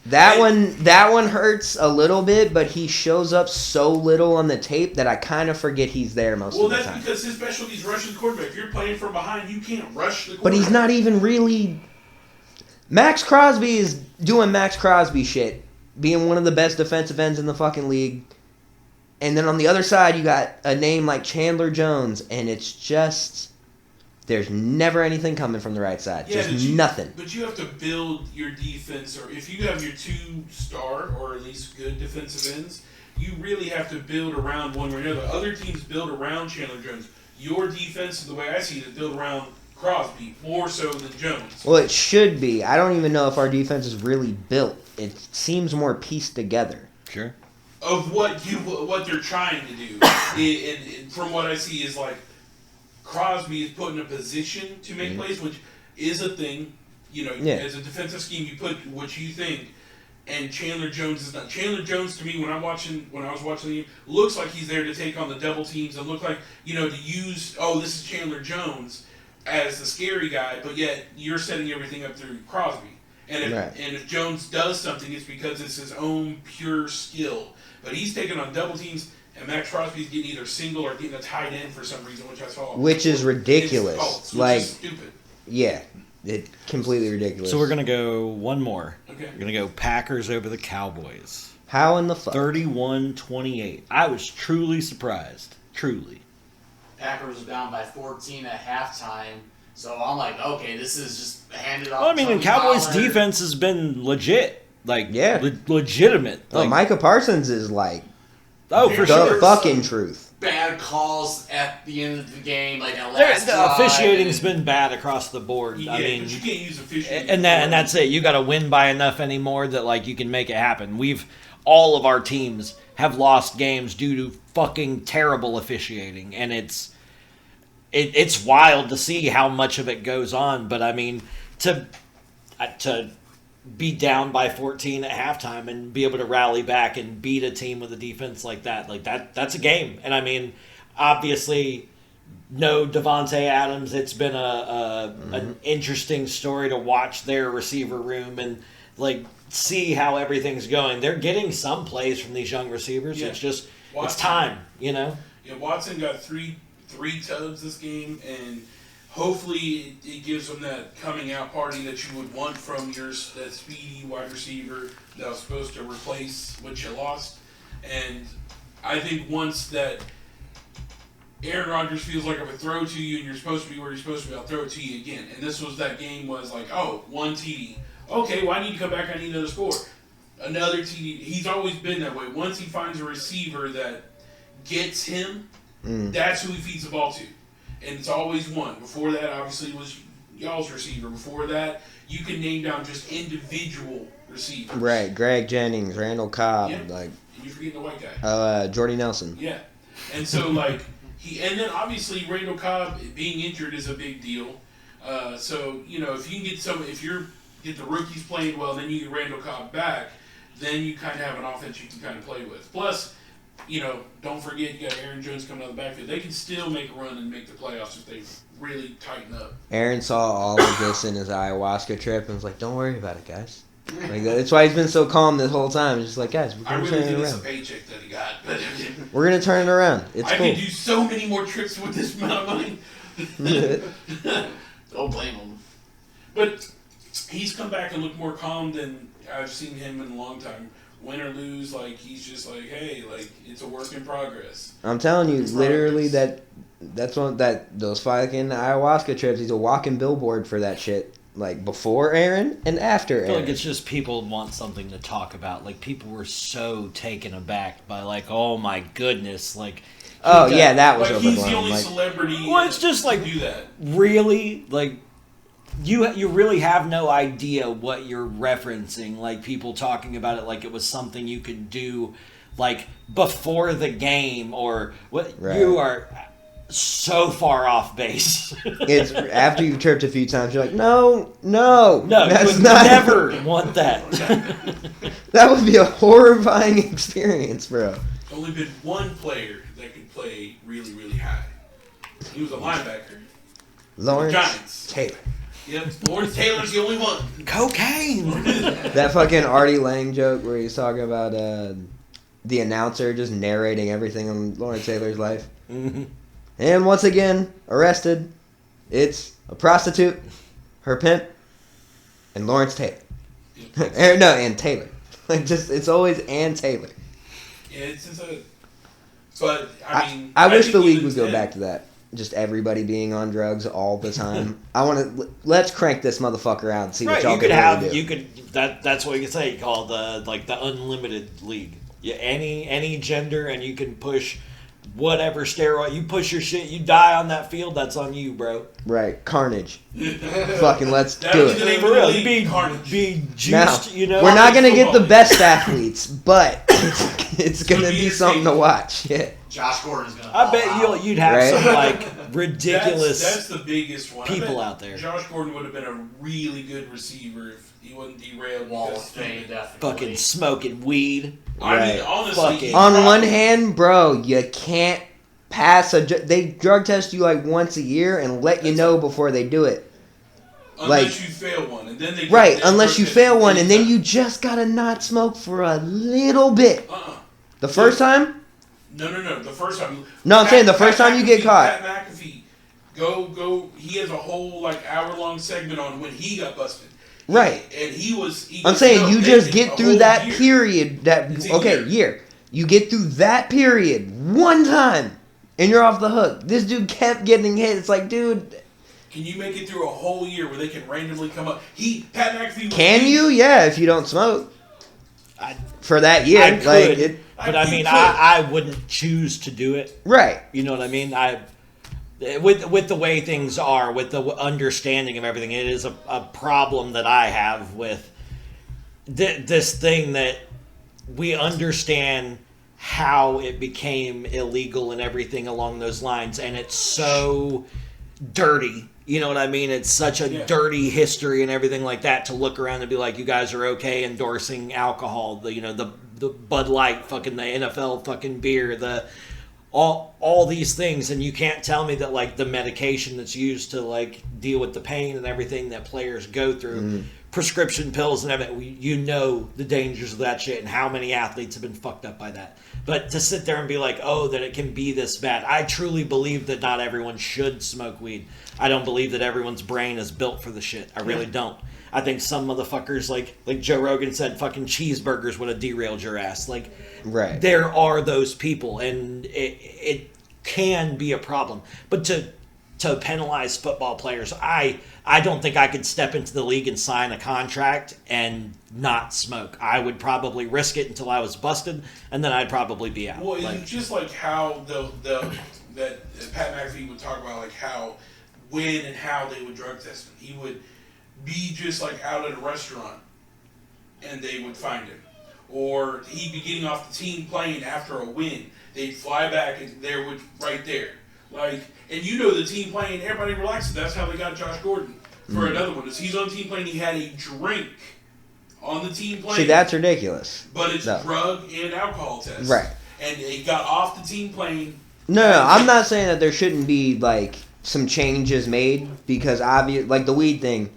That one hurts a little bit, but he shows up so little on the tape that I kind of forget he's there most of the time. Well, that's because his specialty is rushing the quarterback. If you're playing from behind, you can't rush the quarterback. But he's not even really... Max Crosby is doing Max Crosby shit, being one of the best defensive ends in the fucking league. And then on the other side, you got a name like Chandler Jones, and it's just... There's never anything coming from the right side. Yeah, just nothing. But you have to build your defense, or if you have your 2-star or at least good defensive ends, you really have to build around one or another. Other teams build around Chandler Jones. Your defense, the way I see it, is built around Crosby more so than Jones. Well, it should be. I don't even know if our defense is really built. It seems more pieced together. Sure. Of what they're trying to do, and from what I see is like. Crosby is put in a position to make plays, which is a thing. You know, as a defensive scheme, you put what you think. And Chandler Jones is not. Chandler Jones, to me, when I was watching the game, looks like he's there to take on the double teams and look like, to use, this is Chandler Jones as the scary guy, but yet you're setting everything up through Crosby. And if Jones does something, it's because it's his own pure skill. But he's taking on double teams. And Max Crosby's getting either single or getting a tight end for some reason, which I saw. Which is ridiculous. Which is stupid. Yeah, it's completely ridiculous. So we're going to go one more. Okay. We're going to go Packers over the Cowboys. How in the fuck? 31-28. I was truly surprised. Truly. Packers was down by 14 at halftime. So I'm like, okay, this is just handed off. Well, I mean, the Cowboys' defense has been legit. Like, Yeah. legitimate. Oh, Like, Micah Parsons is like oh, for the sure. fucking truth. Bad calls at the end of the game, like that last The drive, officiating's and- been bad across the board. Yeah, I mean, but you can't use officiating. and that's it. You got to win by enough anymore that like you can make it happen. All of our teams have lost games due to fucking terrible officiating, and it's wild to see how much of it goes on. But I mean, to be down by 14 at halftime and be able to rally back and beat a team with a defense like that's a game. And I mean, obviously, no Devontae Adams. It's been an interesting story to watch their receiver room and like see how everything's going. They're getting some plays from these young receivers. Yeah. It's just Watson. it's time, you know. Yeah, Watson got three tugs this game, and hopefully it gives them that coming out party that you would want from that speedy wide receiver that was supposed to replace what you lost. And I think once that Aaron Rodgers feels like if I throw to you and you're supposed to be where you're supposed to be, I'll throw it to you again. And this was that game was like, oh, one TD. Okay, well, I need to come back. I need another score. Another TD. He's always been that way. Once he finds a receiver that gets him, that's who he feeds the ball to. And it's always one. Before that, obviously, was y'all's receiver. Before that, you can name down just individual receivers. Right, Greg Jennings, Randall Cobb, Yeah. like And you're forgetting the white guy. Jordy Nelson. Yeah. And so, like, and then obviously Randall Cobb being injured is a big deal. So, you know, if you can get the rookies playing well, then you get Randall Cobb back, then you kind of have an offense you can kind of play with. Plus, you know, don't forget you got Aaron Jones coming out of the backfield. They can still make a run and make the playoffs if they really tighten up. Aaron saw all of this in his ayahuasca trip and was like, "Don't worry about it, guys." Like, that's why he's been so calm this whole time. He's just like, "Guys, we're I gonna really turn think it it's a around. paycheck that he got, but We're gonna turn it around. It's I cool." could do so many more trips with this amount of money. Don't blame him. But he's come back and looked more calm than I've seen him in a long time. Win or lose, like he's just like, hey, like it's a work in progress. I'm telling you, literally, those fucking ayahuasca trips. He's a walking billboard for that shit. Like before Aaron and after I feel Aaron. like it's just people want something to talk about. Like people were so taken aback by like, oh my goodness, like. Oh yeah, that was Like he's the overblown. only Like, celebrity. Well, it's just like to do that. really like you really have no idea what you're referencing. Like people talking about it like it was something you could do like before the game or what. Right. You are so far off base. it's after you've tripped a few times, you're like, no, No, you that's would not. never want that. That would be a horrifying experience, bro. There's only been one player that could play really, really high. He was a linebacker. Lawrence Giants. Taylor. Yep, Lawrence Taylor's the only one. Cocaine. That fucking Artie Lang joke where he's talking about the announcer just narrating everything on Lawrence Taylor's life. Mm-hmm. And once again, arrested. It's a prostitute, her pimp, and Lawrence Taylor. And Taylor. Like it's always and Taylor. Yeah, it's just a. But I mean, I wish think the league even would go then- back to that. Just everybody being on drugs all the time. I want to let's crank this motherfucker out and see what Right, y'all you could can have really do. you could that's what you could say called the unlimited league. Yeah, any gender and you can push whatever steroid you push your shit. You die on that field, that's on you, bro. Right, carnage. Fucking let's That do was the it. name For of the real, league, be Carnage. juiced, Now, you know. we're not gonna get the football. best athletes, but it's gonna gonna be be something to insane. watch. Yeah. Josh Gordon's gonna. I ball bet out. you'd have Right. some like ridiculous. That's the biggest one. I people bet out there. Josh Gordon would have been a really good receiver if he wasn't derailed. Wall of because- Fame, definitely. fucking smoking weed. I mean, Right. honestly, Fucking- he On one probably- hand, bro, you can't pass they drug test you like once a year and let you know before they do it. unless like- you fail one, and then they Right, they unless you drug fail test one, and then anytime. you just gotta not smoke for a little bit. The first time, No. The first time. No, I'm saying the first time you get caught. Pat McAfee, go. He has a whole like hour-long segment on when he got busted. right? And he was. I'm was saying no you just bacon get a through whole that year. period. It's a Year. You get through that period one time, and you're off the hook. This dude kept getting hit. It's like, dude, Can you make it through a whole year where they can randomly come up? Pat McAfee. Was can leading- you? Yeah, if you don't smoke. for that year. I could, like but I wouldn't choose to do it. Right. You know what I mean? With the way things are, with the understanding of everything, it is a problem that I have with this thing that we understand how it became illegal and everything along those lines, and it's so dirty. You know what I mean? It's such a dirty history and everything like that to look around and be like, you guys are okay endorsing alcohol, the Bud Light, fucking the NFL fucking beer, all these things, and you can't tell me that like the medication that's used to like deal with the pain and everything that players go through, prescription pills and everything, you know the dangers of that shit and how many athletes have been fucked up by that. But to sit there and be like, oh, that it can be this bad. I truly believe that not everyone should smoke weed. I don't believe that everyone's brain is built for the shit. I really don't. I think some motherfuckers, like Joe Rogan said, fucking cheeseburgers would have derailed your ass. Like, right. There are those people, and it can be a problem. But to penalize football players, I don't think I could step into the league and sign a contract and not smoke. I would probably risk it until I was busted, and then I'd probably be out. Well, it's just like how that Pat McAfee would talk about, like how, when and how they would drug test him. He would be just like out at a restaurant, and they would find him. Or he'd be getting off the team plane after a win. They'd fly back, and there would right there. Like, and you know the team plane, everybody relaxes. That's how they got Josh Gordon for another one. Is he's on the team plane, he had a drink on the team plane. See, that's ridiculous. But it's drug and alcohol test. Right. And he got off the team plane. No, I'm not saying that there shouldn't be like some changes made, because like the weed thing,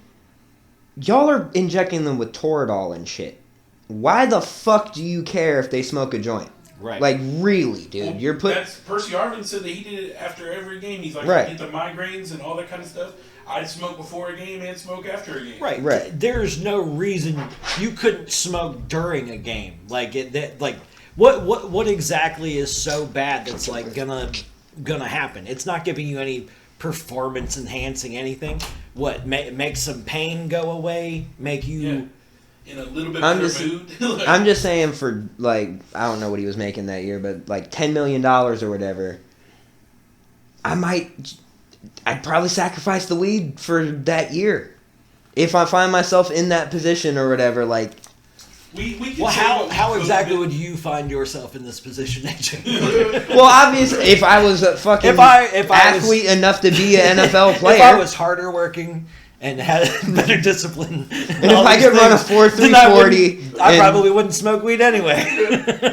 y'all are injecting them with Toradol and shit. Why the fuck do you care if they smoke a joint? Right. Like, really, dude. You're That's Percy Harvin said that he did it after every game. He's like, right. I get the migraines and all that kind of stuff. I'd smoke before a game and smoke after a game. Right. There's no reason you couldn't smoke during a game. Like what exactly is so bad that's like gonna happen? It's not giving you any performance enhancing anything. What make some pain go away? Make you in a little bit better mood. I'm just saying, for like, I don't know what he was making that year, but like $10 million or whatever, I'd probably sacrifice the weed for that year if I find myself in that position or whatever. Like, how exactly would you find yourself in this position, AJ? Well, obviously, if I was a fucking athlete enough to be an NFL player, if I was harder working and had better discipline, and if I could run a 4.340, I probably wouldn't smoke weed anyway.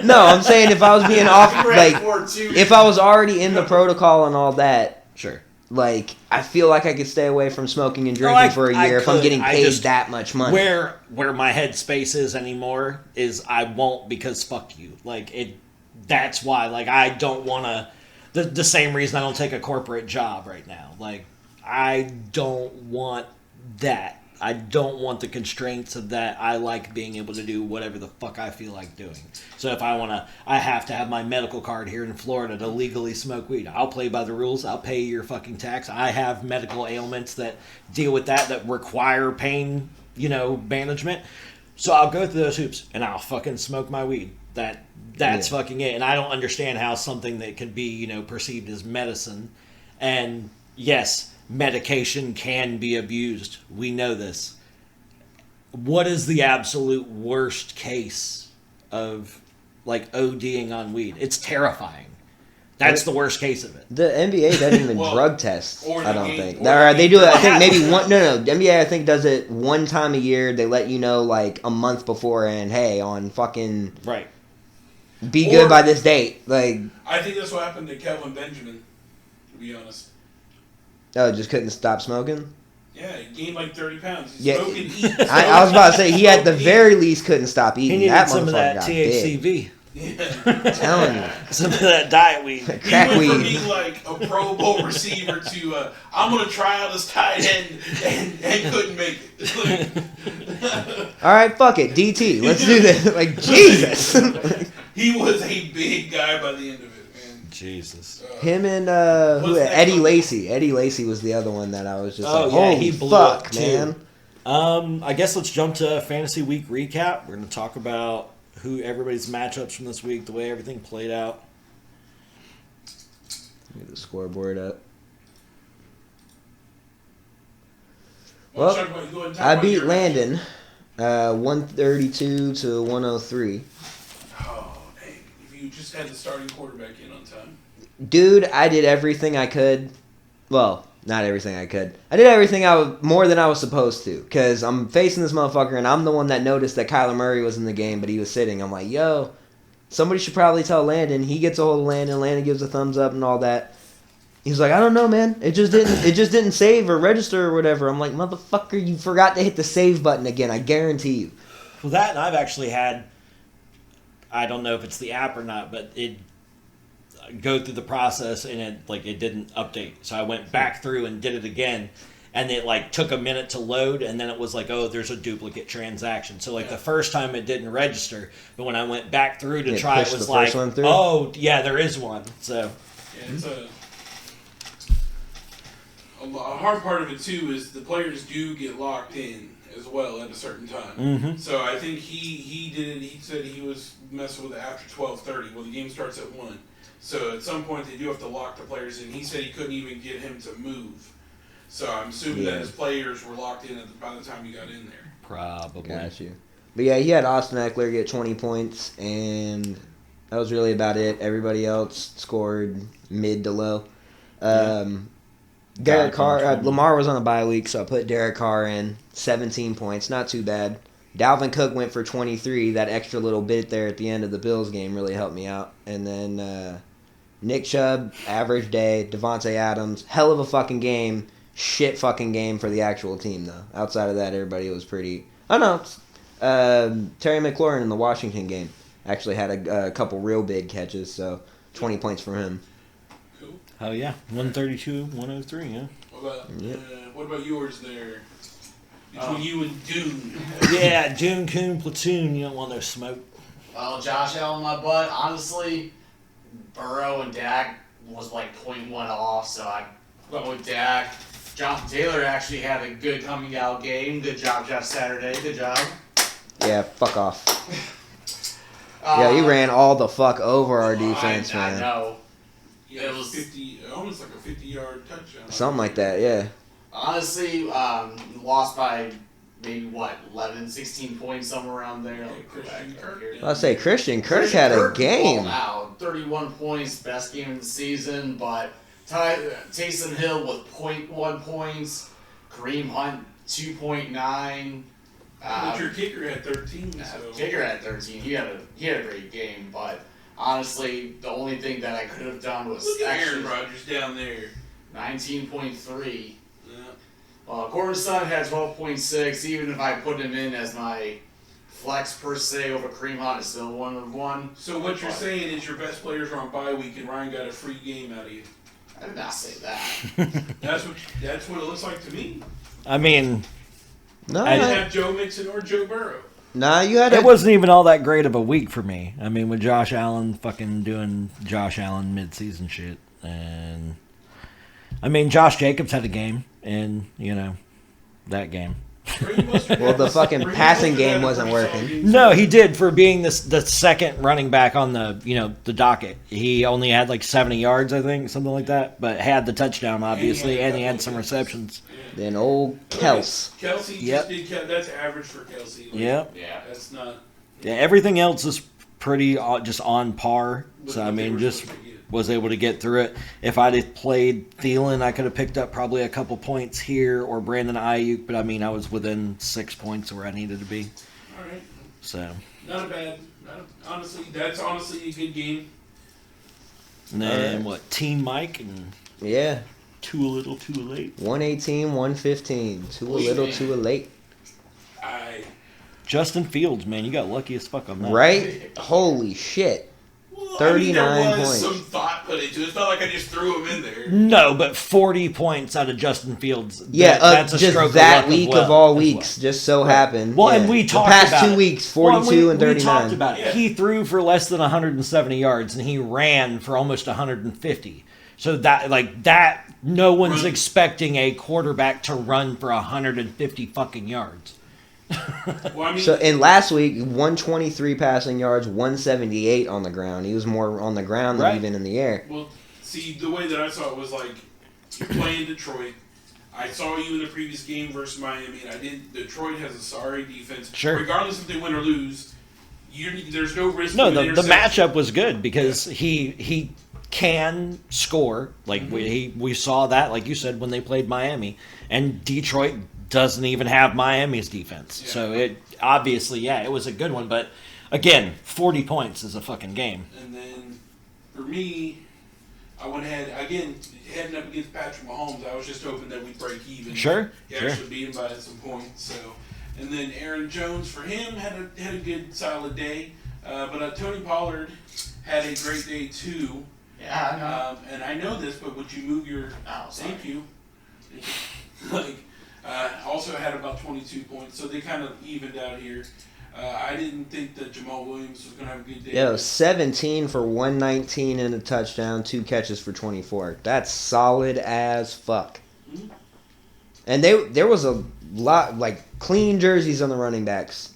No, I'm saying if I was being off, like, if I was already in the protocol and all that, sure. Like, I feel like I could stay away from smoking and drinking for a year if I'm getting paid that much money. Where my headspace is anymore is I won't, because fuck you. Like, that's why. Like, I don't want to. The same reason I don't take a corporate job right now. Like, I don't want that. I don't want the constraints of that. I like being able to do whatever the fuck I feel like doing. So if I have to have my medical card here in Florida to legally smoke weed. I'll play by the rules. I'll pay your fucking tax. I have medical ailments that deal with that require pain, management. So I'll go through those hoops and I'll fucking smoke my weed. That's fucking it. And I don't understand how something that can be, perceived as medicine. And yes, medication can be abused. We know this. What is the absolute worst case of like ODing on weed? It's terrifying. That's the worst case of it. The NBA doesn't even drug test. I don't think. They do it. I think maybe one. No. The NBA, I think, does it one time a year. They let you know like a month beforehand. Hey, on fucking be good by this date. Like, I think that's what happened to Kelvin Benjamin. To be honest. Oh, just couldn't stop smoking? Yeah, he gained like 30 pounds. I was about to say, he at the very least couldn't stop eating. He needed that some of that THCV. Yeah. Telling you. Some of that diet weed. Crack he weed. went from being like a Pro Bowl receiver to, I'm going to try out this tight end and couldn't make it. All right, fuck it. DT. Let's do this. Like, Jesus. He was a big guy by the end of it. Jesus. Him and Eddie Lacy. Eddie Lacy was the other one that I was just he blew fuck, up man. I guess let's jump to Fantasy Week recap. We're going to talk about who everybody's matchups from this week, the way everything played out. Get the scoreboard up. Well, Well, Chuck, go ahead and talk I about beat your Landon, 132 to 103. Oh, dang. If you just had the starting quarterback in on time. Dude, I did everything I could. Well, not everything I could. I did everything more than I was supposed to. Because I'm facing this motherfucker, and I'm the one that noticed that Kyler Murray was in the game, but he was sitting. I'm like, yo, somebody should probably tell Landon. He gets a hold of Landon. Landon gives a thumbs up and all that. He's like, I don't know, man. It just didn't save or register or whatever. I'm like, motherfucker, you forgot to hit the save button again. I guarantee you. Well, that and I've actually had, I don't know if it's the app or not, but it go through the process and it didn't update. So I went back through and did it again, and it took a minute to load, and then it was like, oh, there's a duplicate transaction. So the first time it didn't register, but when I went back through to try, it was like, oh yeah, there is one. So yeah, it's a hard part of it too is the players do get locked in as well at a certain time. Mm-hmm. So I think he did. He said he was messing with it after 12:30. Well, the game starts at 1. So at some point they do have to lock the players in. He said he couldn't even get him to move. So I'm assuming that his players were locked in by the time he got in there. probably. Got you. But yeah, he had Austin Eckler get 20 points, and that was really about it. Everybody else scored mid to low. Derek Carr, Lamar was on a bye week, so I put Derek Carr in, 17 points, not too bad. Dalvin Cook went for 23. That extra little bit there at the end of the Bills game really helped me out. And then Nick Chubb, average day. Devontae Adams, hell of a fucking game. Shit fucking game for the actual team, though. Outside of that, everybody was pretty... I don't know. Terry McLaurin in the Washington game actually had a couple real big catches, so 20 points from him. Cool. Oh yeah, 132, 103. Yeah. What about yours there? Between you and Dune. Yeah, Dune Coon Platoon. You don't want no smoke. Well, Josh Allen, my butt. Honestly, Burrow and Dak was like 0.1 off, so I went with Dak. Jonathan Taylor actually had a good coming out game. Good job, Jeff Saturday. Good job. Yeah, fuck off. Yeah, he ran all the fuck over our defense, I man. know. Yeah, it was 50, almost like a 50-yard touchdown. Something like that, yeah. Honestly, lost by maybe 11, 16 points, somewhere around there. Yeah, Christian Kirk. I'll say Christian Kirk had a game. Wow, 31 points, best game of the season, but Taysom Hill with 0.1 points, Kareem Hunt 2.9. But your kicker had 13. So. Kicker had 13. He had a great game, but honestly, the only thing that I could have done was Look at actually Aaron Rodgers down there. 19.3. Yeah. Corbin's son had 12.6. Even if I put him in as my flex per se over Kareem Hunt, it's still 1-1. So what you're saying is your best players are on bye week and Ryan got a free game out of you. I did not say that. That's what it looks like to me. I mean, No, I didn't have Joe Mixon or Joe Burrow. nah, you had it wasn't even all that great of a week for me. I mean, with Josh Allen fucking doing Josh Allen mid-season shit. And, I mean, Josh Jacobs had a game in, that game. Well, the fucking passing game wasn't working. No, he did for being the second running back on the docket. He only had like 70 yards, I think, something like that, but had the touchdown obviously, and he had some receptions. Then old Kels. Kelsey Yep. just did. That's average for Kelsey. Like, Yep. Yeah. That's not. Yeah, everything else is pretty just on par. So I what they mean, were just supposed to get. was able to get through it. If I'd have played Thielen, I could have picked up probably a couple points here, or Brandon Ayuk. But I mean, I was within 6 points where I needed to be. All right. So. Not a bad. Honestly, that's honestly a good game. And then Alright. what? Team Mike and Yeah. too little, too late. 118, 115. Too a little, too late. Justin Fields, man, you got lucky as fuck on that. Right? Holy shit. 39 there was points. some thought put into it. It's not like I just threw him in there. No, but 40 points out of Justin Fields. Yeah, that's a just stroke that of luck week as well, of all as weeks. well. Just so happened. Well, yeah. and we talked the past about 2 it. weeks, 42 and 39. We talked about it. Yeah. He threw for less than 170 yards, and he ran for almost 150. So that, no one's expecting a quarterback to run for 150 fucking yards. Well, I mean, So in last week, 123 passing yards, 178 on the ground. He was more on the ground than Right. even in the air. well, see, the way that I saw it was like, you're playing Detroit. I saw you in the previous game versus Miami, and I didn't. Detroit has a sorry defense. Sure. Regardless if they win or lose, there's no risk. No, of an the interception. matchup was good because he can score. Like we saw that, like you said, when they played Miami, and Detroit doesn't even have Miami's defense. Yeah. So it obviously, it was a good one. But again, 40 points is a fucking game. And then for me, I went ahead again heading up against Patrick Mahomes. I was just hoping that we'd break even. Sure, He sure. actually beat him by some points. So, and then Aaron Jones for him had a good solid day. But Tony Pollard had a great day too. Yeah, I know. And I know this, but would you move your? Oh, sorry. Thank you. Also had about 22 points, so they kind of evened out here. I didn't think that Jamal Williams was going to have a good day. Yeah, 17 for 119 and a touchdown, 2 catches for 24. That's solid as fuck. Mhm. And there was a lot, like, clean jerseys on the running backs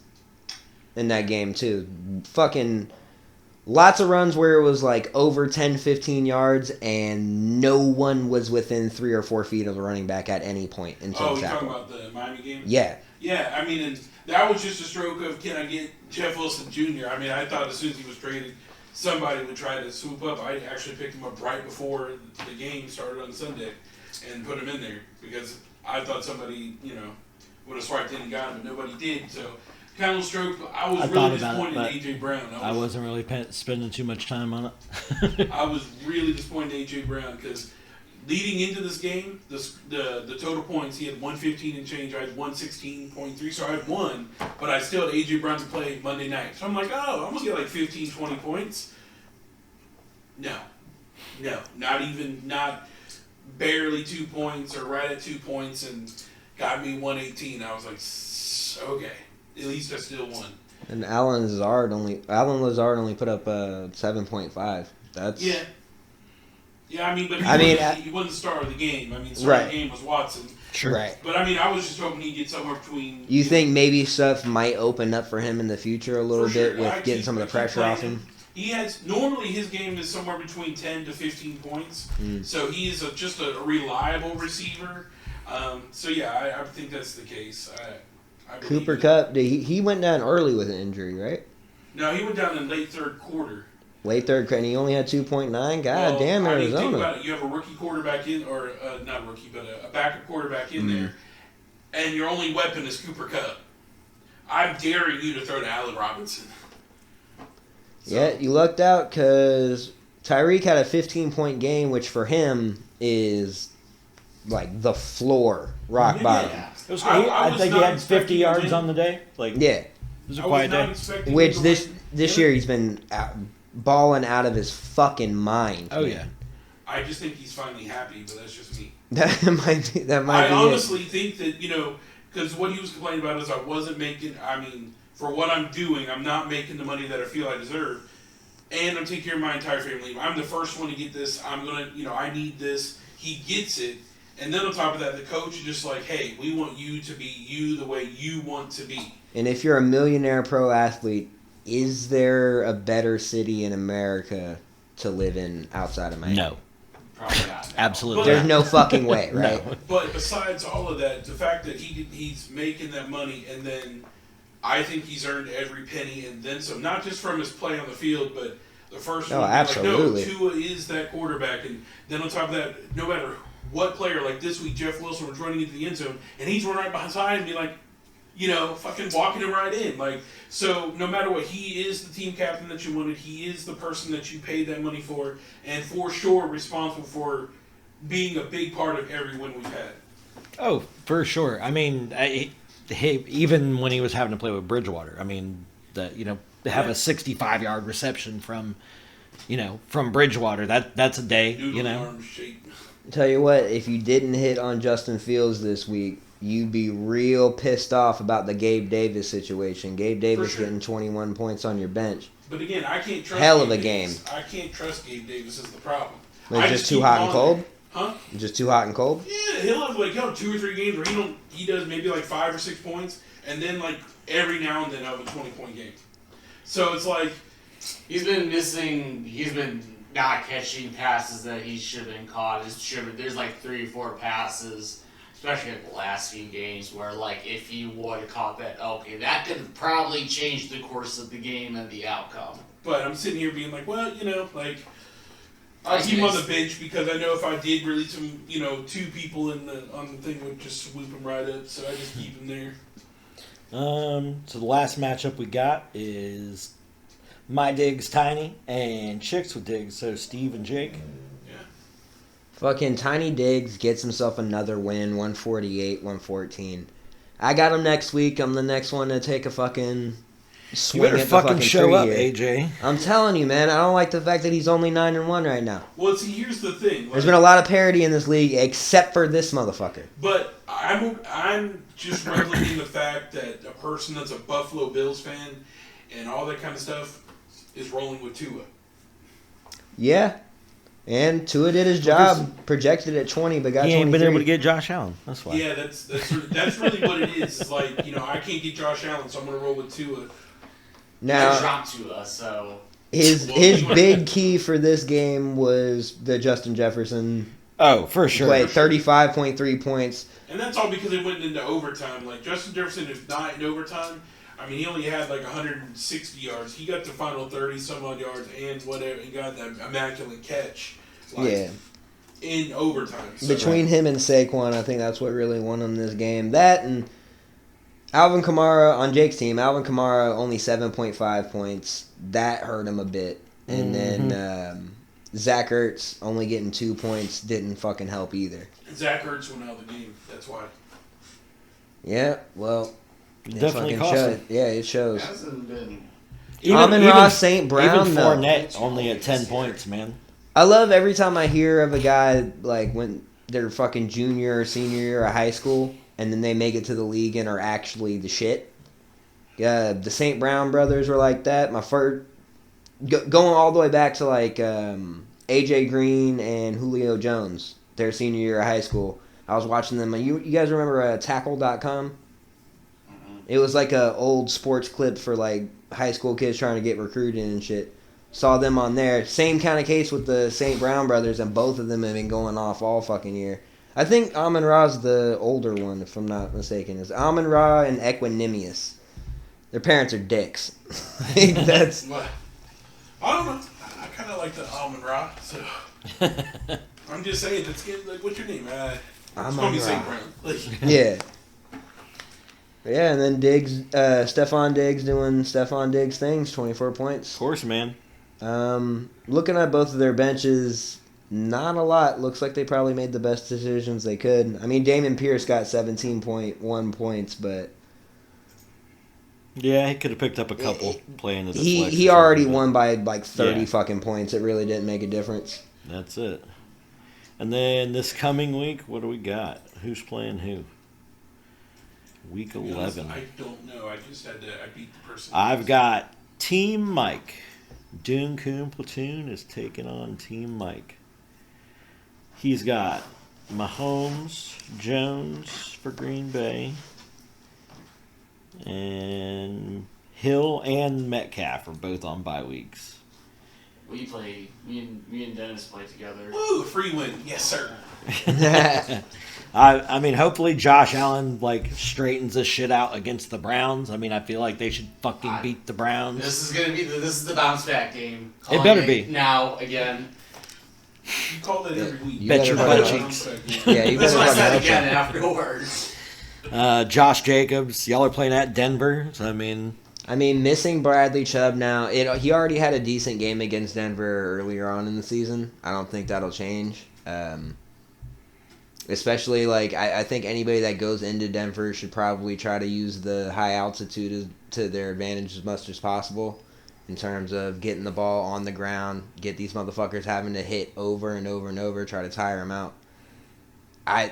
in that game, too. Fucking lots of runs where it was, like, over 10, 15 yards, and no one was within 3 or 4 feet of the running back at any point until Oh, you're tackle. talking about the Miami game? Yeah. Yeah, I mean, and that was just a stroke of, can I get Jeff Wilson Jr.? I mean, I thought as soon as he was traded, somebody would try to swoop up. I actually picked him up right before the game started on Sunday and put him in there because I thought somebody, would have swiped in and got him, but nobody did. So, kind of stroke. I was I really thought about it, disappointed in but A.J. Brown. I wasn't really spending too much time on it. I was really disappointed in A.J. Brown because leading into this game, the total points, he had 115 and change. I had 116.3, so I had one, but I still had A.J. Brown to play Monday night. So I'm like, oh, I'm going to get like 15, 20 points. No, not barely 2 points or right at 2 points and got me 118. I was like, okay, at least I still won. And Alan Lazard only put up 7.5. That's Yeah. Yeah, I mean, but he wasn't the star of the game. I mean, the star of the game was Watson. Sure. right. But I mean, I was just hoping he'd get somewhere between. You think maybe stuff might open up for him in the future a little For sure. bit with I getting keep- some of I the keep pressure off playing him? He has normally his game is somewhere between 10 to 15 points, so he is just a reliable receiver. So yeah, I think that's the case. I believe Cooper it. Kupp, he went down early with an injury, right? No, he went down in late third quarter. Late third, and he only had 2.9. God Well, damn, I mean, think Arizona. about it. You have a rookie quarterback in, or not a rookie, but a backup quarterback in there, and your only weapon is Cooper Kupp. I'm daring you to throw to Allen Robinson. So, Yeah, you lucked out because Tyreek had a 15-point game, which for him is like the floor, rock bottom. Yeah. It was, I I was think he not had 50 expecting yards him to on the day. Like, Yeah, it was a I was quiet not day. expecting which him to this win. year he's been balling out of his fucking mind. Oh, yeah. I just think he's finally happy, but that's just me. That might I be honestly think that, because what he was complaining about is I wasn't making, for what I'm doing, I'm not making the money that I feel I deserve. And I'm taking care of my entire family. I'm the first one to get this. I'm going to, I need this. He gets it. And then on top of that, the coach is just like, hey, we want you to be you the way you want to be. it. And if you're a millionaire pro athlete, is there a better city in America to live in outside of Miami? No, Probably not. No. absolutely There's not. no fucking way, right? No. But besides all of that, the fact that he's making that money, and then I think he's earned every penny and then some. Not just from his play on the field, but the first Oh, one. absolutely. Like, no, Tua is that quarterback, and then on top of that, no matter what player, like this week, Jeff Wilson was running into the end zone, and he's running right behind and be like, fucking walking him right in. Like, so no matter what, he is the team captain that you wanted. He is the person that you paid that money for, and for sure responsible for being a big part of every win we've had. Oh, for sure. I mean, even when he was having to play with Bridgewater, I mean, to have a 65-yard reception from Bridgewater, that's a day, Noodle arm shape. Tell you what, if you didn't hit on Justin Fields this week, you'd be real pissed off about the Gabe Davis situation. Gabe Davis sure. getting 21 points on your bench. But again, I can't trust. Hell of Gabe a Davis. game. I can't trust Gabe Davis is the problem. Like, I just too keep hot him and on cold? there. Huh? Just too hot and cold? Yeah, he'll have like 2 or 3 games where he does maybe like 5 or 6 points. and then like every now and then have a 20-point game. So it's like he's been not catching passes that he should have been caught. There's like 3 or 4 passes, especially in the last few games, where like if he would have caught that, okay, that could have probably changed the course of the game and the outcome. But I'm sitting here being like, well, like I keep him on the bench because I know if I did release him, 2 people on the thing would just swoop him right up. So I just keep him there. So the last matchup we got is My Diggs Tiny and Chicks with Diggs. So Steve and Jake. Yeah. Fucking Tiny Diggs gets himself another win, 148-114. I got him next week. I'm the next one to take a fucking swing You better at the fucking show tree up, here. AJ. I'm telling you, man. I don't like the fact that he's only 9-1 right now. Well, see, here's the thing. There's been a lot of parity in this league, except for this motherfucker. But I'm just replicating the fact that a person that's a Buffalo Bills fan and all that kind of stuff is rolling with Tua. Yeah. And Tua did his job, projected at 20, but got 23. He ain't been able to get Josh Allen. That's why. Yeah, that's really what it is. It's like, I can't get Josh Allen, so I'm going to roll with Tua. I Now, dropped Tua, so his big key for this game was the Justin Jefferson Oh, for sure. play, 35.3 points. And that's all because it went into overtime. Like, Justin Jefferson, if not in overtime, I mean, he only had like 160 yards. He got the final 30-some-odd yards and whatever. He got that immaculate catch. Like, in overtime. So, Between him and Saquon, I think that's what really won him this game. That and Alvin Kamara on Jake's team. Alvin Kamara only 7.5 points. That hurt him a bit. And then Zach Ertz only getting 2 points didn't fucking help either. Zach Ertz went out of the game. That's why. Yeah, well, it Definitely fucking cost shows. him. Yeah, it shows. hasn't been. Amon-Ra St. Brown, even though. Fournette only at 10 points, man. I love every time I hear of a guy like when they're fucking junior or senior year of high school and then they make it to the league and are actually the shit. Yeah, the St. Brown brothers were like that. My first going all the way back to like AJ Green and Julio Jones, their senior year of high school. I was watching them. You guys remember Tackle.com? It was like a old sports clip for like high school kids trying to get recruited and shit. Saw them on there. Same kind of case with the St. Brown brothers, and both of them have been going off all fucking year. I think Amon-Ra's the older one, if I'm not mistaken. It's Amon-Ra and Equanimous. Their parents are dicks. That's What? I don't know. I kind of like the Amon-Ra, so I'm just saying. Let's get like, what's your name? It's gonna be St. Brown. Like, yeah. Yeah, and then Diggs, Stephon Diggs doing Stephon Diggs things, 24 points. Of course, man. Looking at both of their benches, not a lot. Looks like they probably made the best decisions they could. I mean, Damon Pierce got 17.1 points, but Yeah, he could have picked up a couple playing the he already won by like 30 fucking points. It really didn't make a difference. That's it. And then this coming week, what do we got? Who's playing who? Week 11. I don't know. I beat the person. I've got Team Mike. Dune Coon Platoon is taking on Team Mike. He's got Mahomes, Jones for Green Bay, and Hill and Metcalf are both on bye weeks. We play. Me and Dennis play together. Woo, free win. Yes, sir. I mean, hopefully Josh Allen straightens this shit out against the Browns. I mean, I feel like they should fucking beat the Browns. This is the bounce back game. It better be now again. You call that every week. Bet your better butt fucking- cheeks. Yeah, you That's better what I fucking said hope again so. afterwards. Josh Jacobs, y'all are playing at Denver. So, I mean, missing Bradley Chubb now. He already had a decent game against Denver earlier on in the season. I don't think that'll change. Especially, I think anybody that goes into Denver should probably try to use the high altitude to their advantage as much as possible in terms of getting the ball on the ground, get these motherfuckers having to hit over and over and over, try to tire them out. I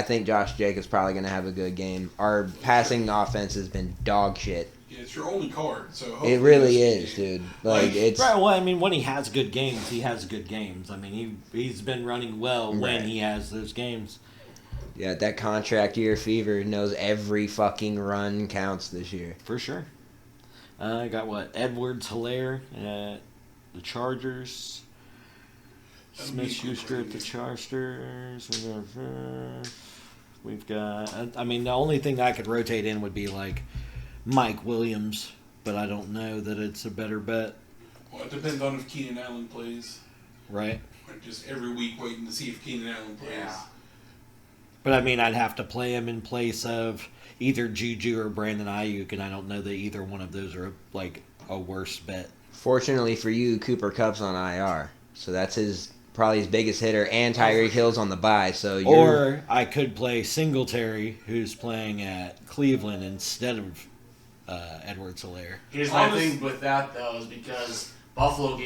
think Josh Jacobs probably going to have a good game. Our passing offense has been dog shit. Yeah, it's your only card, so It really is, dude. It's right. Well, I mean, when he has good games, he has good games. I mean, he's been running well when he has those games. Yeah, that contract year fever knows every fucking run counts this year. For sure. I got Edwards-Helaire at the Chargers. Smith-Schuster at the Chargers. We've got. I mean, the only thing that I could rotate in would be like Mike Williams, but I don't know that it's a better bet. Well, it depends on if Keenan Allen plays. Right. Like just every week waiting to see if Keenan Allen plays. Yeah. But I mean, I'd have to play him in place of either Juju or Brandon Ayuk, and I don't know that either one of those are like a worse bet. Fortunately for you, Cooper Kupp's on IR, so that's probably his biggest hitter, and Tyreek Hill's on the bye. So Or I could play Singletary, who's playing at Cleveland instead of Edwards-Helaire. Here's my thing with that, though, is because Buffalo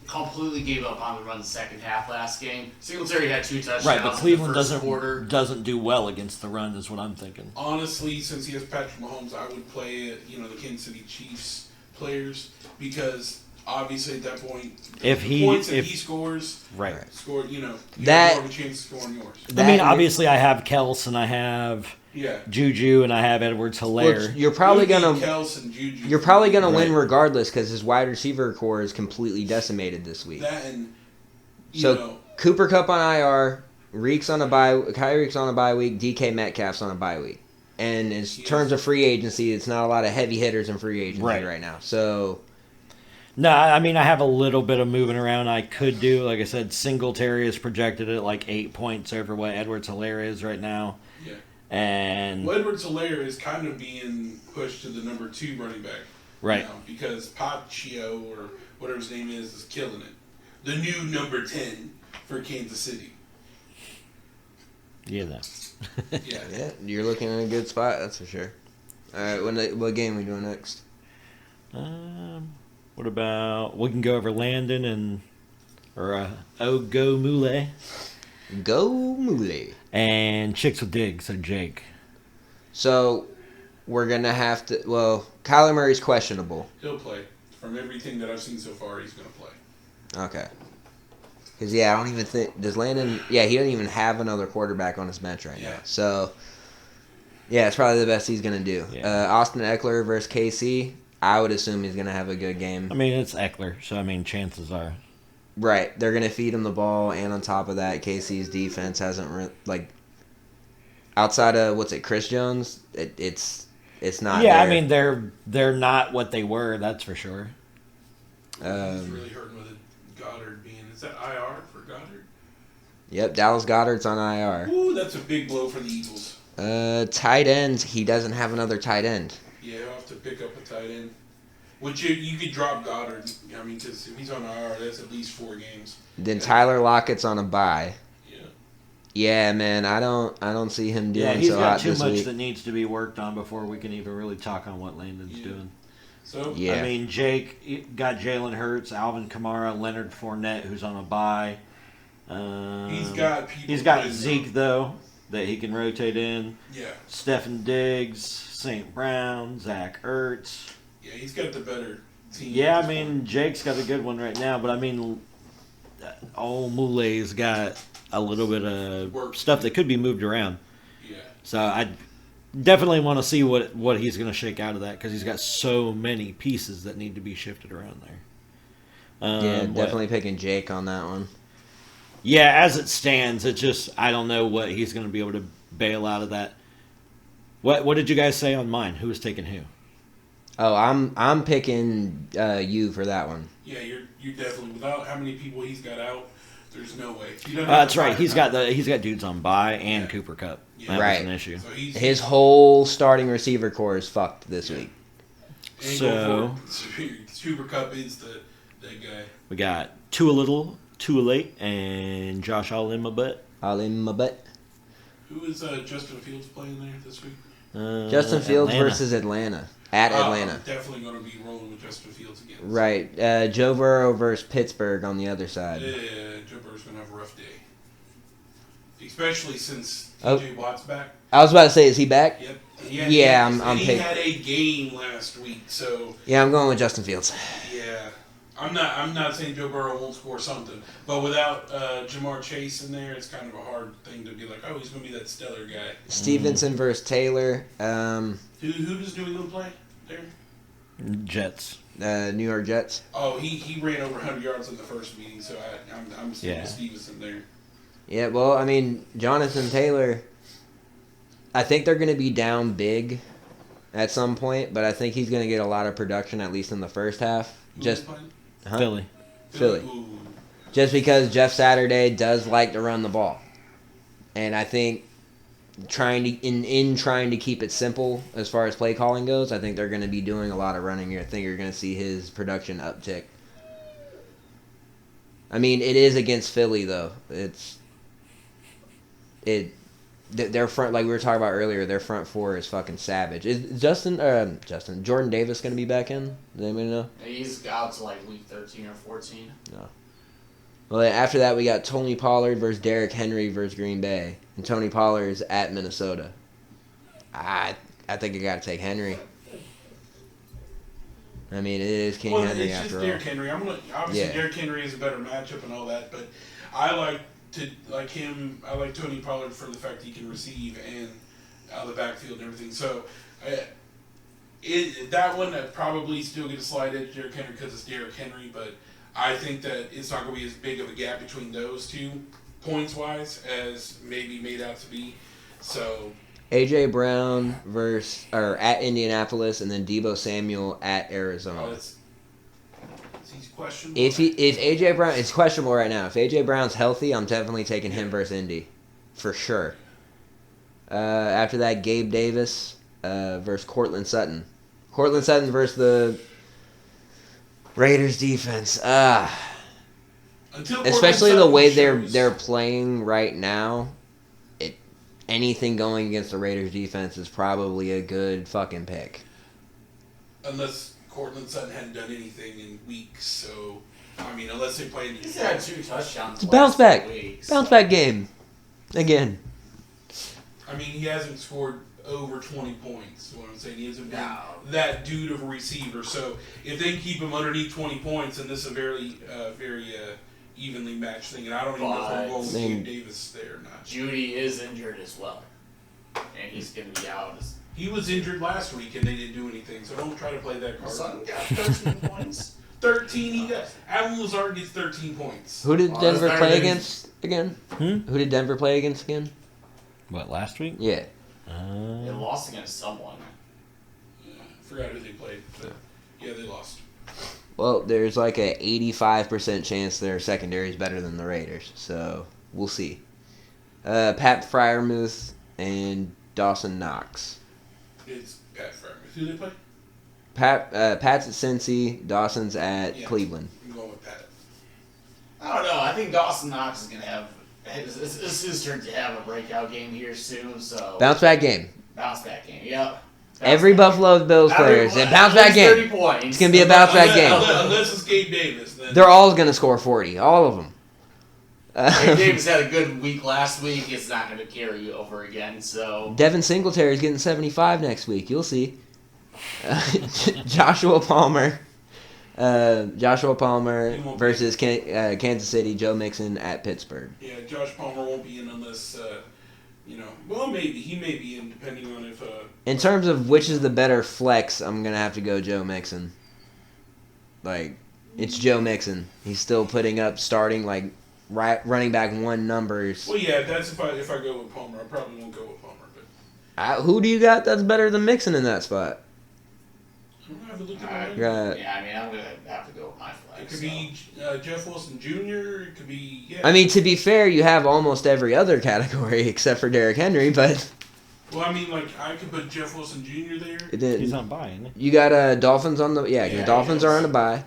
completely gave up on the run the second half last game. Singletary had 2 touchdowns. Right, but Cleveland in the first quarter. doesn't do well against the run, is what I'm thinking. Honestly, since he has Patrick Mahomes, I would play the Kansas City Chiefs players because obviously at that point, points that he scores, right, you have more of a chance of scoring yours. I mean, obviously, I have Kels and I have Juju and I have Edwards-Helaire. You're probably gonna win right. regardless because his wide receiver core is completely decimated this week. That and Cooper Kupp on IR, Kyreek's on a bye week, DK Metcalf's on a bye week, and in terms of free agency, it's not a lot of heavy hitters in free agency right now. So. No, I mean, I have a little bit of moving around I could do. Like I said, Singletary is projected at like 8 points over what Edwards-Helaire is right now. Yeah. And Edwards-Helaire is kind of being pushed to the number 2 running back. Right. Now because Pacheco, or whatever his name is killing it. The new number 10 for Kansas City. Yeah. Yeah, you're looking in a good spot, that's for sure. All right, what game are we doing next? What about we can go over Landon or Go Mule. Go Mule. And Chicks with Diggs, so Jake. So we're gonna have to. Well, Kyler Murray's questionable. He'll play. From everything that I've seen so far, he's gonna play. Okay. Because I don't even think does Landon. Yeah, he doesn't even have another quarterback on his bench right now. So yeah, it's probably the best he's gonna do. Yeah. Austin Eckler versus KC. I would assume he's going to have a good game. I mean, it's Eckler, so I mean, chances are. Right. They're going to feed him the ball, and on top of that, KC's defense hasn't, outside of, Chris Jones, it's not Yeah, there. I mean, they're not what they were, that's for sure. He's really hurting with it. Goddard is that IR for Goddard? Yep, Dallas Goedert's on IR. Ooh, that's a big blow for the Eagles. Tight ends, he doesn't have another tight end. Yeah, I'll have to pick up a tight end. Which you could drop Goddard. I mean, because if he's on IR, that's at least 4 games. Then Tyler Lockett's on a bye. Yeah. Yeah, man, I don't see him doing so hot this week. He's got too much that needs to be worked on before we can even really talk on what Landon's doing. So I mean, Jake got Jalen Hurts, Alvin Kamara, Leonard Fournette, who's on a bye. He's got Zeke though that he can rotate in. Yeah. Stephen Diggs, St. Brown, Zach Ertz. Yeah, he's got the better team. Yeah, I mean, Jake's got a good one right now, but I mean, old Mule's got a little bit of stuff that could be moved around. Yeah. So I definitely want to see what he's going to shake out of that because he's got so many pieces that need to be shifted around there. Definitely picking Jake on that one. Yeah, as it stands, it's just I don't know what he's going to be able to bail out of that. What did you guys say on mine? Who was taking who? Oh, I'm picking you for that one. Yeah, you're definitely without how many people he's got out. There's no way. That's right. He's got dudes on bye and Cooper Kupp. Yeah. That was an issue. So his whole starting receiver core is fucked this week. So Cooper Kupp is that guy. We got Tua Little, Tua Late, and Josh all in my butt. All in my butt. Who is Justin Fields playing there this week? Justin Fields Atlanta. versus Atlanta. At Atlanta. I'm definitely going to be rolling with Justin Fields again. Right. Joe Burrow versus Pittsburgh on the other side. Yeah, Joe Burrow's going to have a rough day. Especially since T.J. Watt's back. I was about to say, is he back? Yep. He had a game last week, so... Yeah, I'm going with Justin Fields. Yeah. I'm not saying Joe Burrow won't score something, but without Jamar Chase in there, it's kind of a hard thing to be like, oh, he's going to be that stellar guy. Stevenson versus Taylor. Who does New England play there? Jets. New York Jets. Oh, he ran over 100 yards in the first meeting, so I'm sticking with Stevenson there. Yeah, well, I mean, Jonathan Taylor, I think they're going to be down big at some point, but I think he's going to get a lot of production, at least in the first half. Who's playing? Philly. Ooh. Just because Jeff Saturday does like to run the ball. And I think trying to keep it simple as far as play calling goes, I think they're going to be doing a lot of running. I think you're going to see his production uptick. I mean, it is against Philly though. Their front, like we were talking about earlier, their front four is fucking savage. Is Jordan Davis going to be back in? Does anybody know? He's out to like week 13 or 14. No. Well, then after that, we got Tony Pollard versus Derrick Henry versus Green Bay. And Tony Pollard's at Minnesota. I think I got to take Henry. I mean, it is King Henry it's after just all. Derrick Henry. Obviously, Derrick Henry is a better matchup and all that, but I like him. I like Tony Pollard for the fact he can receive and out of the backfield and everything. So, that one I'd probably still going to slide at Derrick Henry because it's Derrick Henry, but I think that it's not going to be as big of a gap between those two points-wise as maybe made out to be. So A.J. Brown at Indianapolis, and then Deebo Samuel at Arizona. He's questionable. If A.J. Brown is questionable right now, if A.J. Brown's healthy, I'm definitely taking him versus Indy, for sure. After that, Gabe Davis versus Cortland Sutton. Cortland Sutton versus the Raiders defense. Especially the way they're playing right now, anything going against the Raiders defense is probably a good fucking pick. Unless Cortland Sutton hadn't done anything in weeks, so I mean, unless they play. He's had 2 touchdowns. It's a bounce back, weeks, bounce back game, again. I mean, he hasn't scored over 20 points. Is what I'm saying, he hasn't been No. that dude of a receiver. So if they can keep him underneath 20 points, then this is a very evenly matched thing. And I don't even know if I'm going with Gabe Davis there or not. Judy is injured as well, and he's going to be out. He was injured last week and they didn't do anything, so don't try to play that card. Sutton got 13 points. 13, he got. Alan Lazard gets 13 points. Who did Denver that's play better against again? Who did Denver play against again? What, last week? Yeah. They lost against someone. Forgot who they played, but yeah, they lost. Well, there's like a 85% chance their secondary is better than the Raiders, so we'll see. Pat Freiermuth and Dawson Knox. It's Pat Freiermuth. Who they play? Pat's at Cincy, Dawson's at Cleveland. I'm going with Pat. I don't know. I think Dawson Knox is going to have. It's his turn to have a breakout game here soon. So Bounce back game. Bounce back game. Yep. Every Buffalo Bills player is a bounce back game. 30 points. It's going to be a bounce back game. Unless it's Gabe Davis. Then. They're all going to score 40. All of them. Gabe Davis had a good week last week. It's not going to carry you over again. So Devin Singletary's getting 75 next week. You'll see. Joshua Palmer versus Kansas City. Joe Mixon at Pittsburgh. Yeah, Josh Palmer won't be in unless, well, maybe. He may be in, depending on if... In terms of which is the better flex, I'm going to have to go Joe Mixon. Like, it's Joe Mixon. He's still putting up starting, like, running back one numbers. Well, yeah, that's if I go with Palmer. I probably won't go with Palmer, but... Who do you got that's better than Mixon in that spot? I don't have to look at my... yeah, I mean, I'm going to have to go with my flex. It could be Jeff Wilson Jr. It could be... Yeah. I mean, to be fair, you have almost every other category except for Derrick Henry, but... Well, I mean, like, I could put Jeff Wilson Jr. there. He's on bye, isn't he? You got Dolphins on the... Yeah, Yeah, the Dolphins he are is. on a bye.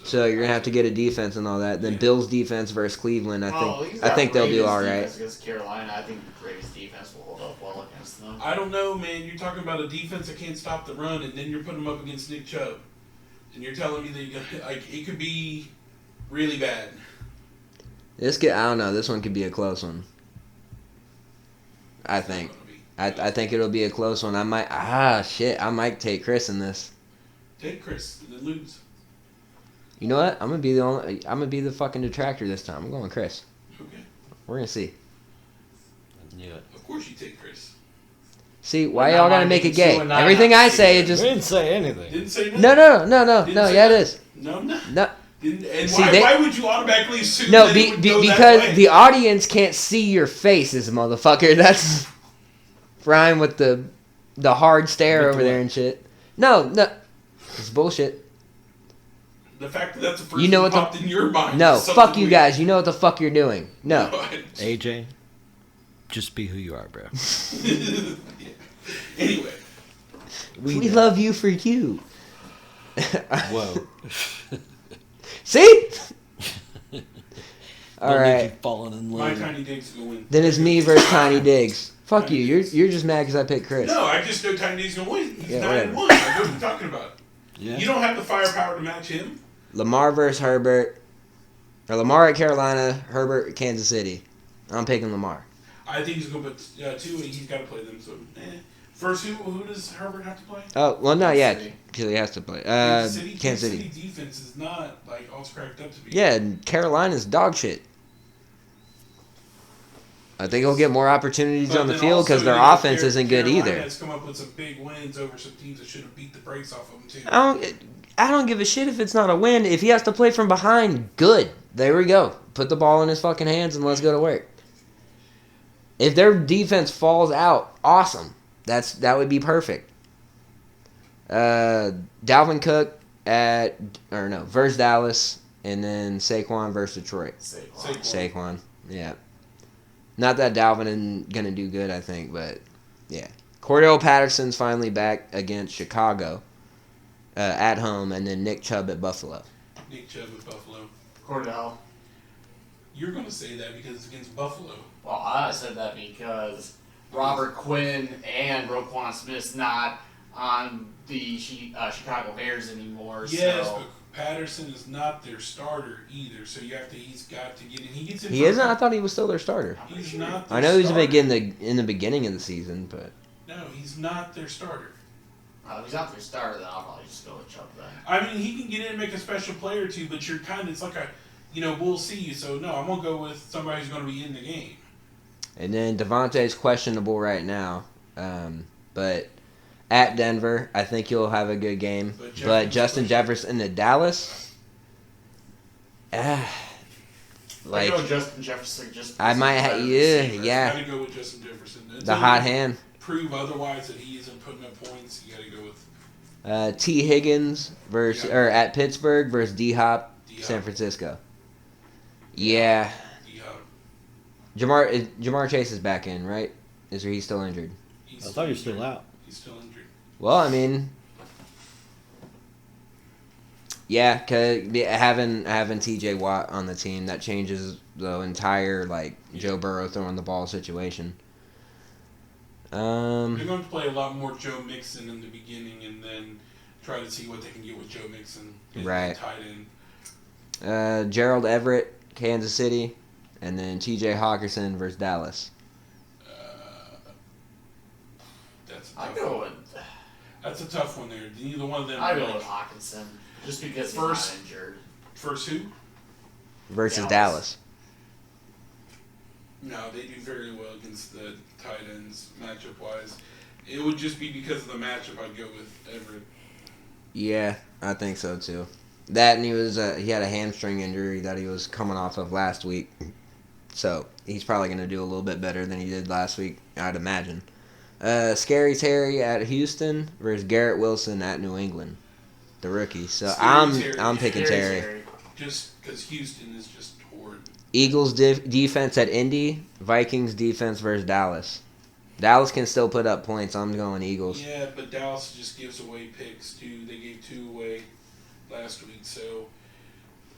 So you're going to have to get a defense and all that. Then Yeah. Bills defense versus Cleveland, I think they'll do all right. Against Carolina, I think the Raiders defense will hold up well against them. I don't know, man. You're talking about a defense that can't stop the run, and then you're putting them up against Nick Chubb. And you're telling me that you're gonna, like, it could be really bad. I don't know. This one could be a close one. I think. I think it'll be a close one. I might take Chris in this. Take Chris and then lose. You know what? I'm gonna be the fucking detractor this time. I'm going Chris. Okay. We're gonna see. I knew it. Of course you take Chris. See, why We're y'all not gotta make it minding gay? 2 and 9 Everything out I of say, it season. just We didn't say anything. Didn't say nothing. no. Didn't Yeah, say it nothing. is. No. No, And See, why would you automatically assume no, that it would go that because way? the audience can't see your faces, motherfucker. That's Brian with the hard stare With over the there what? and shit. No, it's bullshit. The fact that that's the first You know thing what popped in your mind. No, is something fuck you weird. guys. You know what the fuck you're doing. No. AJ, just be who you are, bro. Anyway, We love you for you. Whoa. See? All Don't need right. you falling in my love. Tiny Diggs go win. Then it's me versus Tiny Diggs. Fuck you. You're just mad because I picked Chris. No, I just know Tiny Diggs gonna win. He's Yeah, 9-1. whatever. Like, what are you talking about? Yeah. You don't have the firepower to match him. Lamar versus Herbert. Or Lamar at Carolina, Herbert at Kansas City. I'm picking Lamar. I think he's gonna put 2, and he's got to play them. So, First, who does Herbert have to play? Oh, well, no, yeah. City. Because he has to play. Kansas Kansas City. defense is not like all it's cracked up to be. Yeah, and Carolina's dog shit. I think he'll get more opportunities But on the then field also, because their you know, offense isn't good Carolina either. has come up with some big wins over some teams that should have beat the brakes off of them too. I don't give a shit if it's not a win. If he has to play from behind, good. There we go. Put the ball in his fucking hands and let's go to work. If their defense falls out, awesome. That would be perfect. Dalvin Cook versus Dallas, and then Saquon versus Detroit. Saquon, yeah. Not that Dalvin isn't gonna do good, I think, but yeah. Cordell Patterson's finally back against Chicago at home, and then Nick Chubb at Buffalo. Nick Chubb at Buffalo. Cordell. You're going to say that because it's against Buffalo. Well, I said that because Robert Quinn and Roquan Smith's not on the Chicago Bears anymore. Yes, so. but Patterson is not their starter either. So he's got to get in. He gets in. He isn't. I thought he was still their starter. He's not. Their I know he was starter. in the beginning of the season, but No, he's not their starter. If he's not their starter, then I'll probably just go with Chubb then. I mean, he can get in and make a special play or two, but you're it's like we'll see you. So no, I'm gonna go with somebody who's gonna be in the game. and then Devontae's questionable right now, but at Denver, I think he'll have a good game. But Justin Jefferson at Dallas, I like go with Justin Jefferson just. I might have. Yeah. Gotta go with Justin Jefferson. the Until hot you hand. Prove otherwise that he isn't putting up points. You gotta go with T. Higgins at Pittsburgh versus D Hop, D-Hop. San Francisco. Yeah, D-Hop. Jamar Chase is back in, right? Is he still injured? He's I thought he was injured. still out. He's still injured. Well, I mean, yeah, cause having T.J. Watt on the team, that changes the entire Joe Burrow throwing the ball situation. They're going to play a lot more Joe Mixon in the beginning, and then try to see what they can get with Joe Mixon. Right. Tight end. Gerald Everett, Kansas City, and then T.J. Hawkinson versus Dallas. That's a I tough go one. with. That's a tough one there. Neither one of them. I are go like- with Hawkinson just because he's First- not injured. First who? Versus Dallas. Dallas. No, they do very well against the tight ends matchup wise. It would just be because of the matchup. I'd go with Everett. Yeah, I think so too. That and he had a hamstring injury that he was coming off of last week, so he's probably going to do a little bit better than he did last week, I'd imagine. Scary Terry at Houston versus Garrett Wilson at New England, the rookie. So Scary I'm Terry. picking Scary Terry. Just because Houston is just horrid. Eagles defense at Indy, Vikings defense versus Dallas. Dallas can still put up points. I'm going Eagles. Yeah, but Dallas just gives away picks too. They gave 2 away last week, so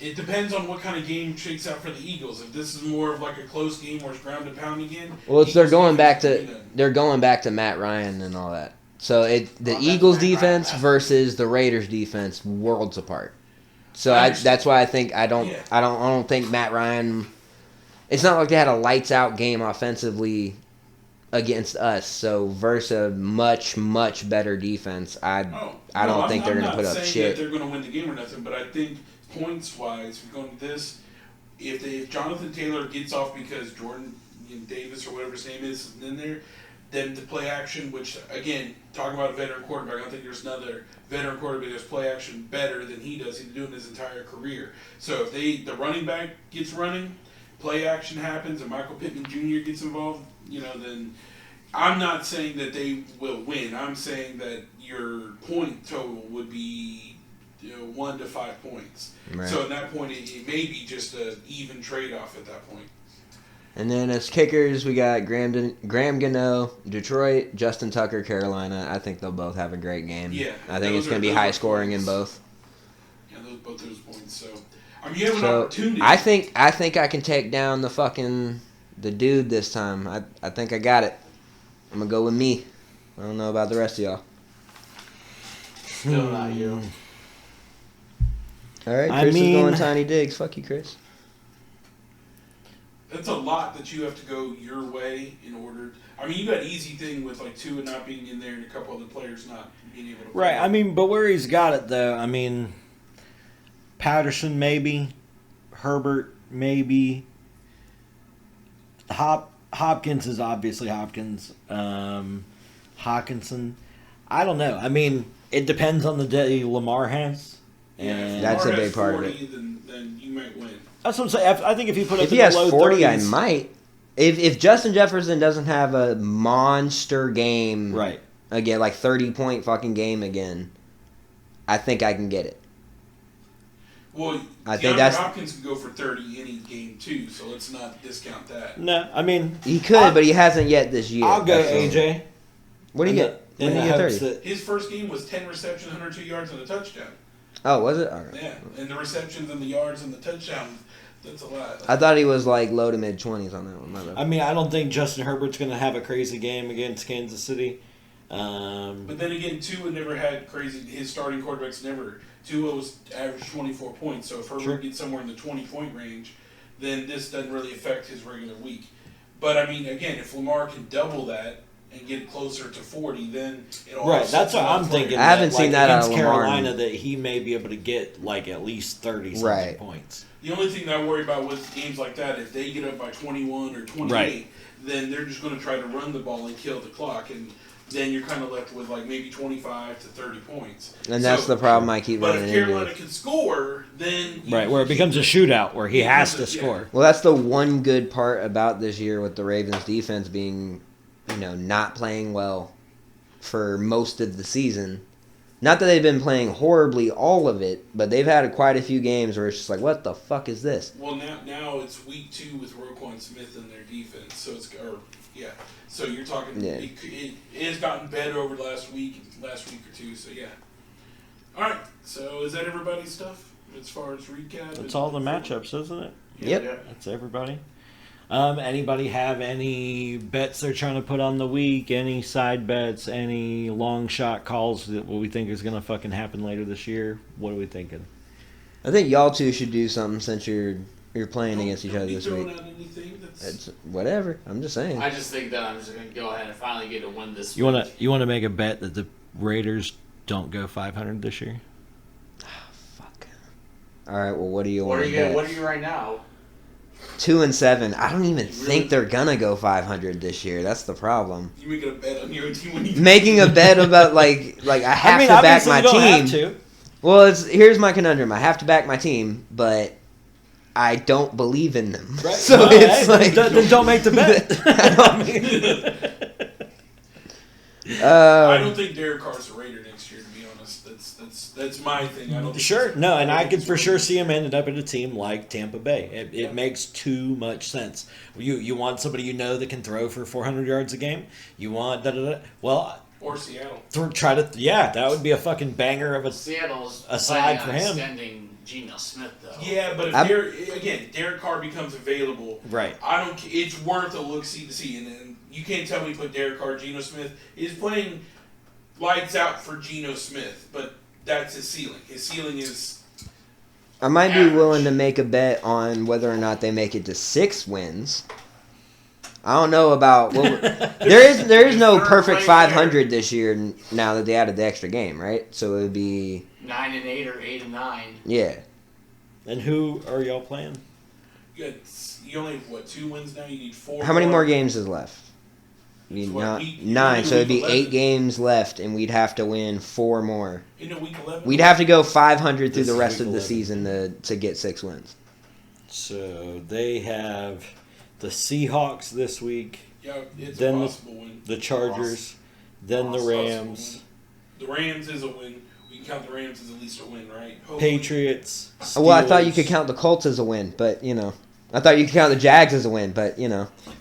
it depends on what kind of game shakes out for the Eagles. If this is more of like a close game where it's ground and pound again, Well, they're Eagles going back defense to will do that. they're going back to Matt Ryan and all that. So the that's Eagles Matt Ryan. defense versus the Raiders defense, worlds apart. So I understand. that's why I don't Yeah. think Matt Ryan. It's not like they had a lights out game offensively against us. So versus a much better defense, I don't think they're I'm going to not put up saying shit. that they're going to win the game or nothing, but I think points wise, if you're going to this, if Jonathan Taylor gets off because Jordan Davis or whatever his name is in there, then the play action, which again, talking about a veteran quarterback, I don't think there's another veteran quarterback that does play action better than he does. He's been doing his entire career. So if the running back gets running, play action happens, and Michael Pittman Jr. gets involved, then I'm not saying that they will win. I'm saying that your point total would be 1 to 5 points. Right. So at that point, it may be just an even trade-off at that point. And then as kickers, we got Graham Gano, Detroit, Justin Tucker, Carolina. I think they'll both have a great game. Yeah. I think it's going to be high scoring in both. Yeah, both those points. So, you have an opportunity. I think I can take down the dude this time. I think I got it. I'm going to go with me. I don't know about the rest of y'all. Still not you. All right, Chris is going Tiny Digs. Fuck you, Chris. That's a lot that you have to go your way in order. You got an easy thing with Tua not being in there and a couple other players not being able to play. Right. But where he's got it though, Patterson maybe, Herbert maybe, Hopkins is obviously Hopkins, Hawkinson. I don't know. It depends on the day Lamar has. And that's a Lamar big part of 40, it. Then you might win. That's what I'm saying. I think if you put If it he has low 40, 30s, I might. If Justin Jefferson doesn't have a monster game, right? Again, 30-point fucking game again, I think I can get it. Well, I think that's Hopkins can go for 30 any game too, so let's not discount that. No, he could, but he hasn't yet this year. I'll go AJ. What do you get? When did he get 30? His first game was 10 receptions, 102 yards, and a touchdown. Oh, was it? Okay. Yeah, and the receptions and the yards and the touchdown, that's a lot. I thought he was low to mid 20s on that one. My bad. I don't think Justin Herbert's going to have a crazy game against Kansas City. But then again, Tua never had crazy. His starting quarterbacks never. Tua was average 24 points. So if Herbert gets somewhere in the 20-point range, then this doesn't really affect his regular week. But again, if Lamar can double that and get closer to 40, then it'll right. That's what I'm thinking. I haven't seen that against out of Lamar. Carolina that he may be able to get at least 30 points. The only thing that I worry about with games like that, if they get up by 21 or 28, then they're just going to try to run the ball and kill the clock, and then you're kind of left with maybe 25 to 30 points. And that's the problem I keep running into. But if Carolina can score, then where it becomes a shootout where he has to score. Well, that's the one good part about this year with the Ravens defense being, not playing well for most of the season. Not that they've been playing horribly all of it, but they've had quite a few games where it's just what the fuck is this? Well, now it's week 2 with Roquan Smith in their defense, so So you're talking. Yeah. It has gotten better over the last week or two. So yeah. All right. So is that everybody's stuff as far as recap? That's all the matchups, isn't it? Yep. Yeah. That's everybody. Anybody have any bets they're trying to put on the week? Any side bets? Any long shot calls that what we think is going to fucking happen later this year? What are we thinking? I think y'all two should do something since you're playing against each other this week. Out anything It's whatever. I'm just saying. I just think that I'm just going to go ahead and finally get a win this You week. want to make a bet that the Raiders don't go 500 this year? Fuck. All right. Well, what do you want? What are you right now? 2-7. I don't even think they're gonna go 500 this year. That's the problem. You making a bet on your team when you Making a bet about I have to back my team. Well, here's my conundrum. I have to back my team, but I don't believe in them. Right. So then don't make the bet. I don't think Derek Carr's a Raider next year. To be honest, that's my thing. I don't. Sure, no, and I could for sure see him ending up in a team like Tampa Bay. It makes too much sense. You want somebody that can throw for 400 yards a game. You want Well, or Seattle. That would be a fucking banger of a Seattle's aside for him. Extending Geno Smith though. Yeah, but if Derek Carr becomes available, right? It's worth a look see to see, and you can't tell me put Derek Carr, Geno Smith is playing lights out for Geno Smith, but that's his ceiling. His ceiling is. I might average. be willing to make a bet on whether or not they make it to 6 wins. I don't know about. Well, there is no perfect 500 this year now that they added the extra game, right? So it would be 9-8 or 8-9. Yeah. And who are y'all playing? You only have, what, 2 wins now? You need 4 How many more games is left? We So need what, week- 9, so it'd be week 8 11? games left, and we'd have to win 4 more. In week 11? We'd have to go 500 through This the is rest week of the 11. season to get 6 wins. So they have the Seahawks this week, Yeah, it's then a the- possible win. the Chargers, then the Possible Rams, win. The Rams is a win. We can count the Rams as at least a win, right? Hopefully. Patriots. Steelers. Well, I thought you could count the Colts as a win, but, I thought you could count the Jags as a win, but,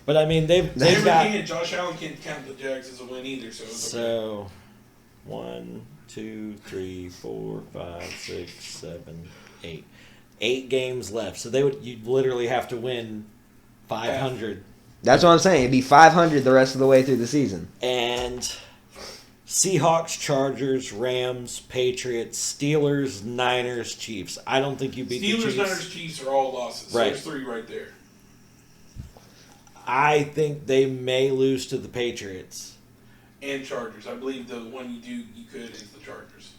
But I mean, they've Never got. can. Josh Allen can't count the Jags as a win either, so it's okay. So, 1, 2, 3, 4, 5, 6, 7, 8. 8 games left. So you'd literally have to win 500. That's what I'm saying. It'd be 500 the rest of the way through the season. And Seahawks, Chargers, Rams, Patriots, Steelers, Niners, Chiefs. I don't think you beat the Steelers, Chiefs. Niners, Chiefs are all losses. So Right. there's 3 right there. I think they may lose to the Patriots. And Chargers. I believe the one you could is the Chargers.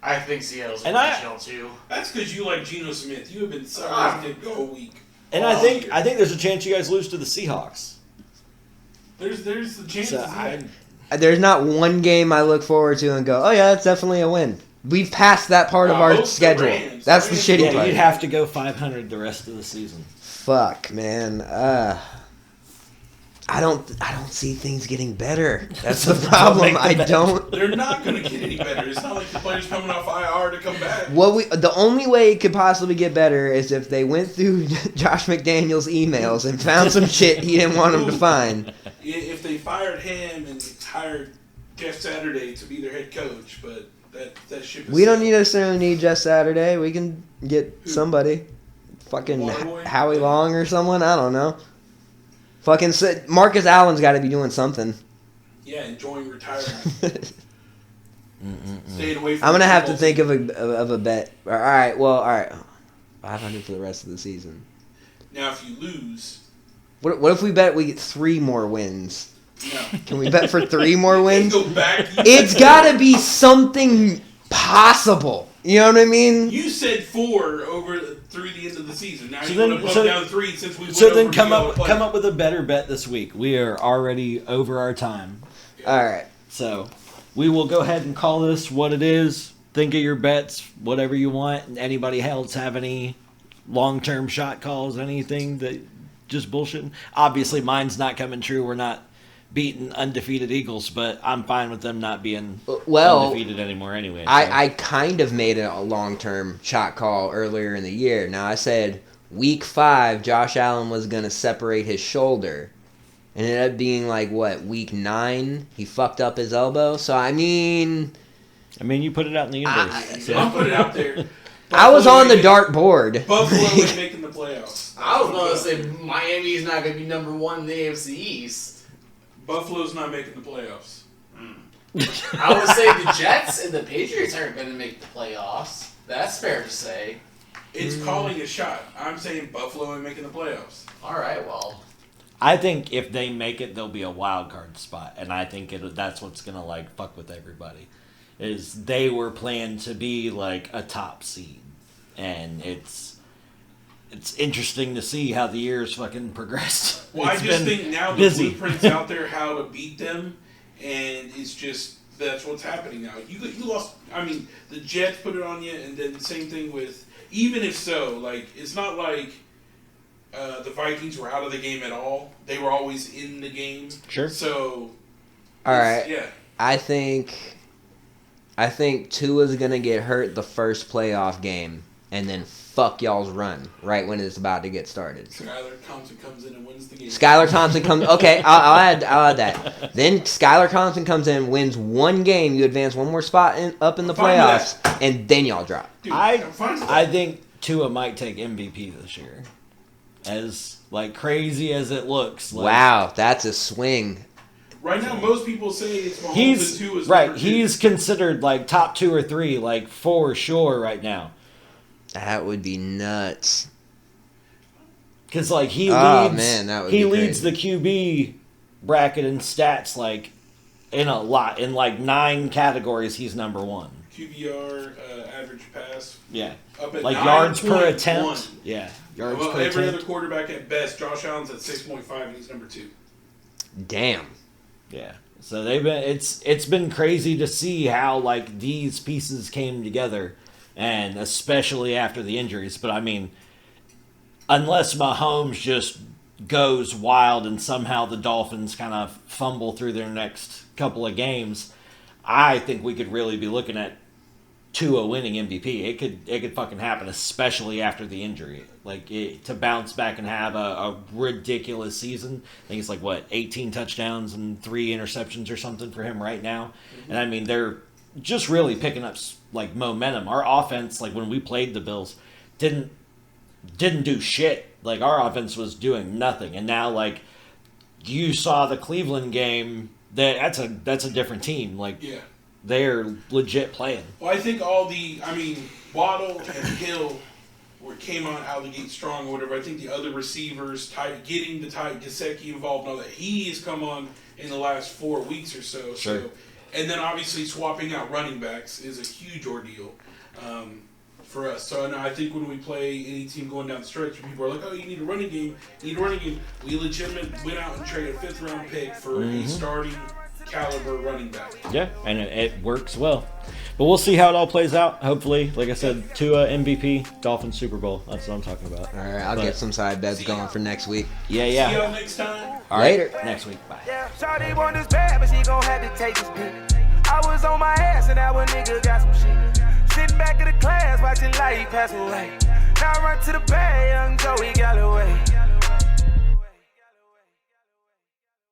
I think Seattle's And going I- to chill too. That's because you like Geno Smith. You have been suffering to go a week. And all I think year. there's a chance you guys lose to the Seahawks. There's the chance. So There's not one game I look forward to and go, oh, yeah, that's definitely a win. We've passed that part of I our hope the schedule. Rams. That's The the Rams shitty yeah, part. you'd have to go 500 the rest of the season. Fuck, man. I don't see things getting better. That's the problem. I don't. They're not going to get any better. It's not like the players coming off IR to come back. The only way it could possibly get better is if they went through Josh McDaniels' emails and found some shit he didn't want them to find. If they fired him and hired Jeff Saturday to be their head coach, but that ship is We don't sailed. necessarily need Jeff Saturday. We can get somebody. Fucking Waterboy? Howie Long or someone. I don't know. Fucking Marcus Allen's got to be doing something. Yeah, enjoying retirement. Staying away from I'm gonna have to football think of a bet. All right. 500 for the rest of the season. Now, if you lose, What if we bet we get 3 more wins? no. Can we bet for 3 more wins? Go back. It's got to be something possible. You know what I mean? You said 4 through the end of the season. Now So you then- want to so- bump down 3 since we went So then over come the other up player. with a better bet this week. We are already over our time. All right. So we will go ahead and call this what it is. Think of your bets, whatever you want. Anybody else have any long-term shot calls, anything that just bullshitting? Obviously, mine's not coming true. We're not beating undefeated Eagles, but I'm fine with them not being Well, undefeated anymore anyway. so. I kind of made a long-term shot call earlier in the year. Now, I said week 5, Josh Allen was going to separate his shoulder. And it ended up being week 9, he fucked up his elbow. So, I mean, you put it out in the universe. so. I'll put it out there. I was Buffalo on the ain't- dart board. Buffalo ain't making the playoffs. I was going to say Miami's not going to be number 1 in the AFC East. Buffalo's not making the playoffs. I would say the Jets and the Patriots aren't going to make the playoffs. That's fair to say. It's calling a shot. I'm saying Buffalo ain't making the playoffs. All right, well. I think if they make it, they'll be a wild card spot, and I think that's what's gonna fuck with everybody. Is they were planned to be a top seed, and it's interesting to see how the years fucking progressed. Well, It's I just been think now the busy. blueprint's out there how to beat them, and it's just that's what's happening now. You lost. I mean, the Jets put it on you, and then the same thing with. Even if so, it's not like the Vikings were out of the game at all. They were always in the game. Sure. So. All right. Yeah. I think Tua's going to get hurt the first playoff game and then fuck y'all's run right when it's about to get started. Skylar Thompson comes in and wins the game. Skylar Thompson comes. Okay, I'll add that. Then Skylar Thompson comes in, wins 1 game. You advance 1 more spot up in the Fine with playoffs, and then y'all drop. Dude, I I'm fine with I that. think Tua might take MVP this year, as crazy as it looks. Wow, that's a swing. Right now, most people say it's Mahomes He's and 2 is right. number 2. He's considered top 2 or 3, for sure right now. That would be nuts. Because he Oh, leads, man, that would he be leads crazy. the QB bracket in stats in a lot in 9 categories. He's number 1. QBR average pass. Yeah. Up at Like yards per 9.1. attempt. Yeah. Yards Well, per every attempt. other quarterback at best. Josh Allen's at 6.5 and he's number 2. Damn. Yeah. So it's been crazy to see how like these pieces came together, and especially after the injuries. But I mean, unless Mahomes just goes wild and somehow the Dolphins kind of fumble through their next couple of games, I think we could really be looking at Tua winning MVP. It could fucking happen, especially after the injury. Like to bounce back and have a ridiculous season. I think it's like what 18 touchdowns and 3 interceptions or something for him right now. Mm-hmm. And I mean they're just really picking up like momentum. Our offense, like when we played the Bills, didn't do shit. Like our offense was doing nothing. And now like you saw the Cleveland game, that's a different team. Like Yeah. they're legit playing. Well, I think Waddle and Hill came out of the gate strong or whatever. I think the other receivers, getting the Gesicki involved and all that, he has come on in the last 4 weeks or so. Sure. So, and then obviously swapping out running backs is a huge ordeal for us. So I think when we play any team going down the stretch, people are like, oh, you need a running game. We legitimately went out and traded a 5th-round pick for a starting caliber running back. Yeah, and it works well. But we'll see how it all plays out. Hopefully, like I said, Tua MVP, Dolphins Super Bowl. That's what I'm talking about. All right, I'll get some side bets going for next week. Yeah. See y'all next time. All right, Later. next week. Bye. Yeah, Shawty want this bad, but she gon' have to take this dick. I was on my ass and that one nigga got some shit. Sitting back in the class, watching life pass away. Now I run to the bay, young Joey got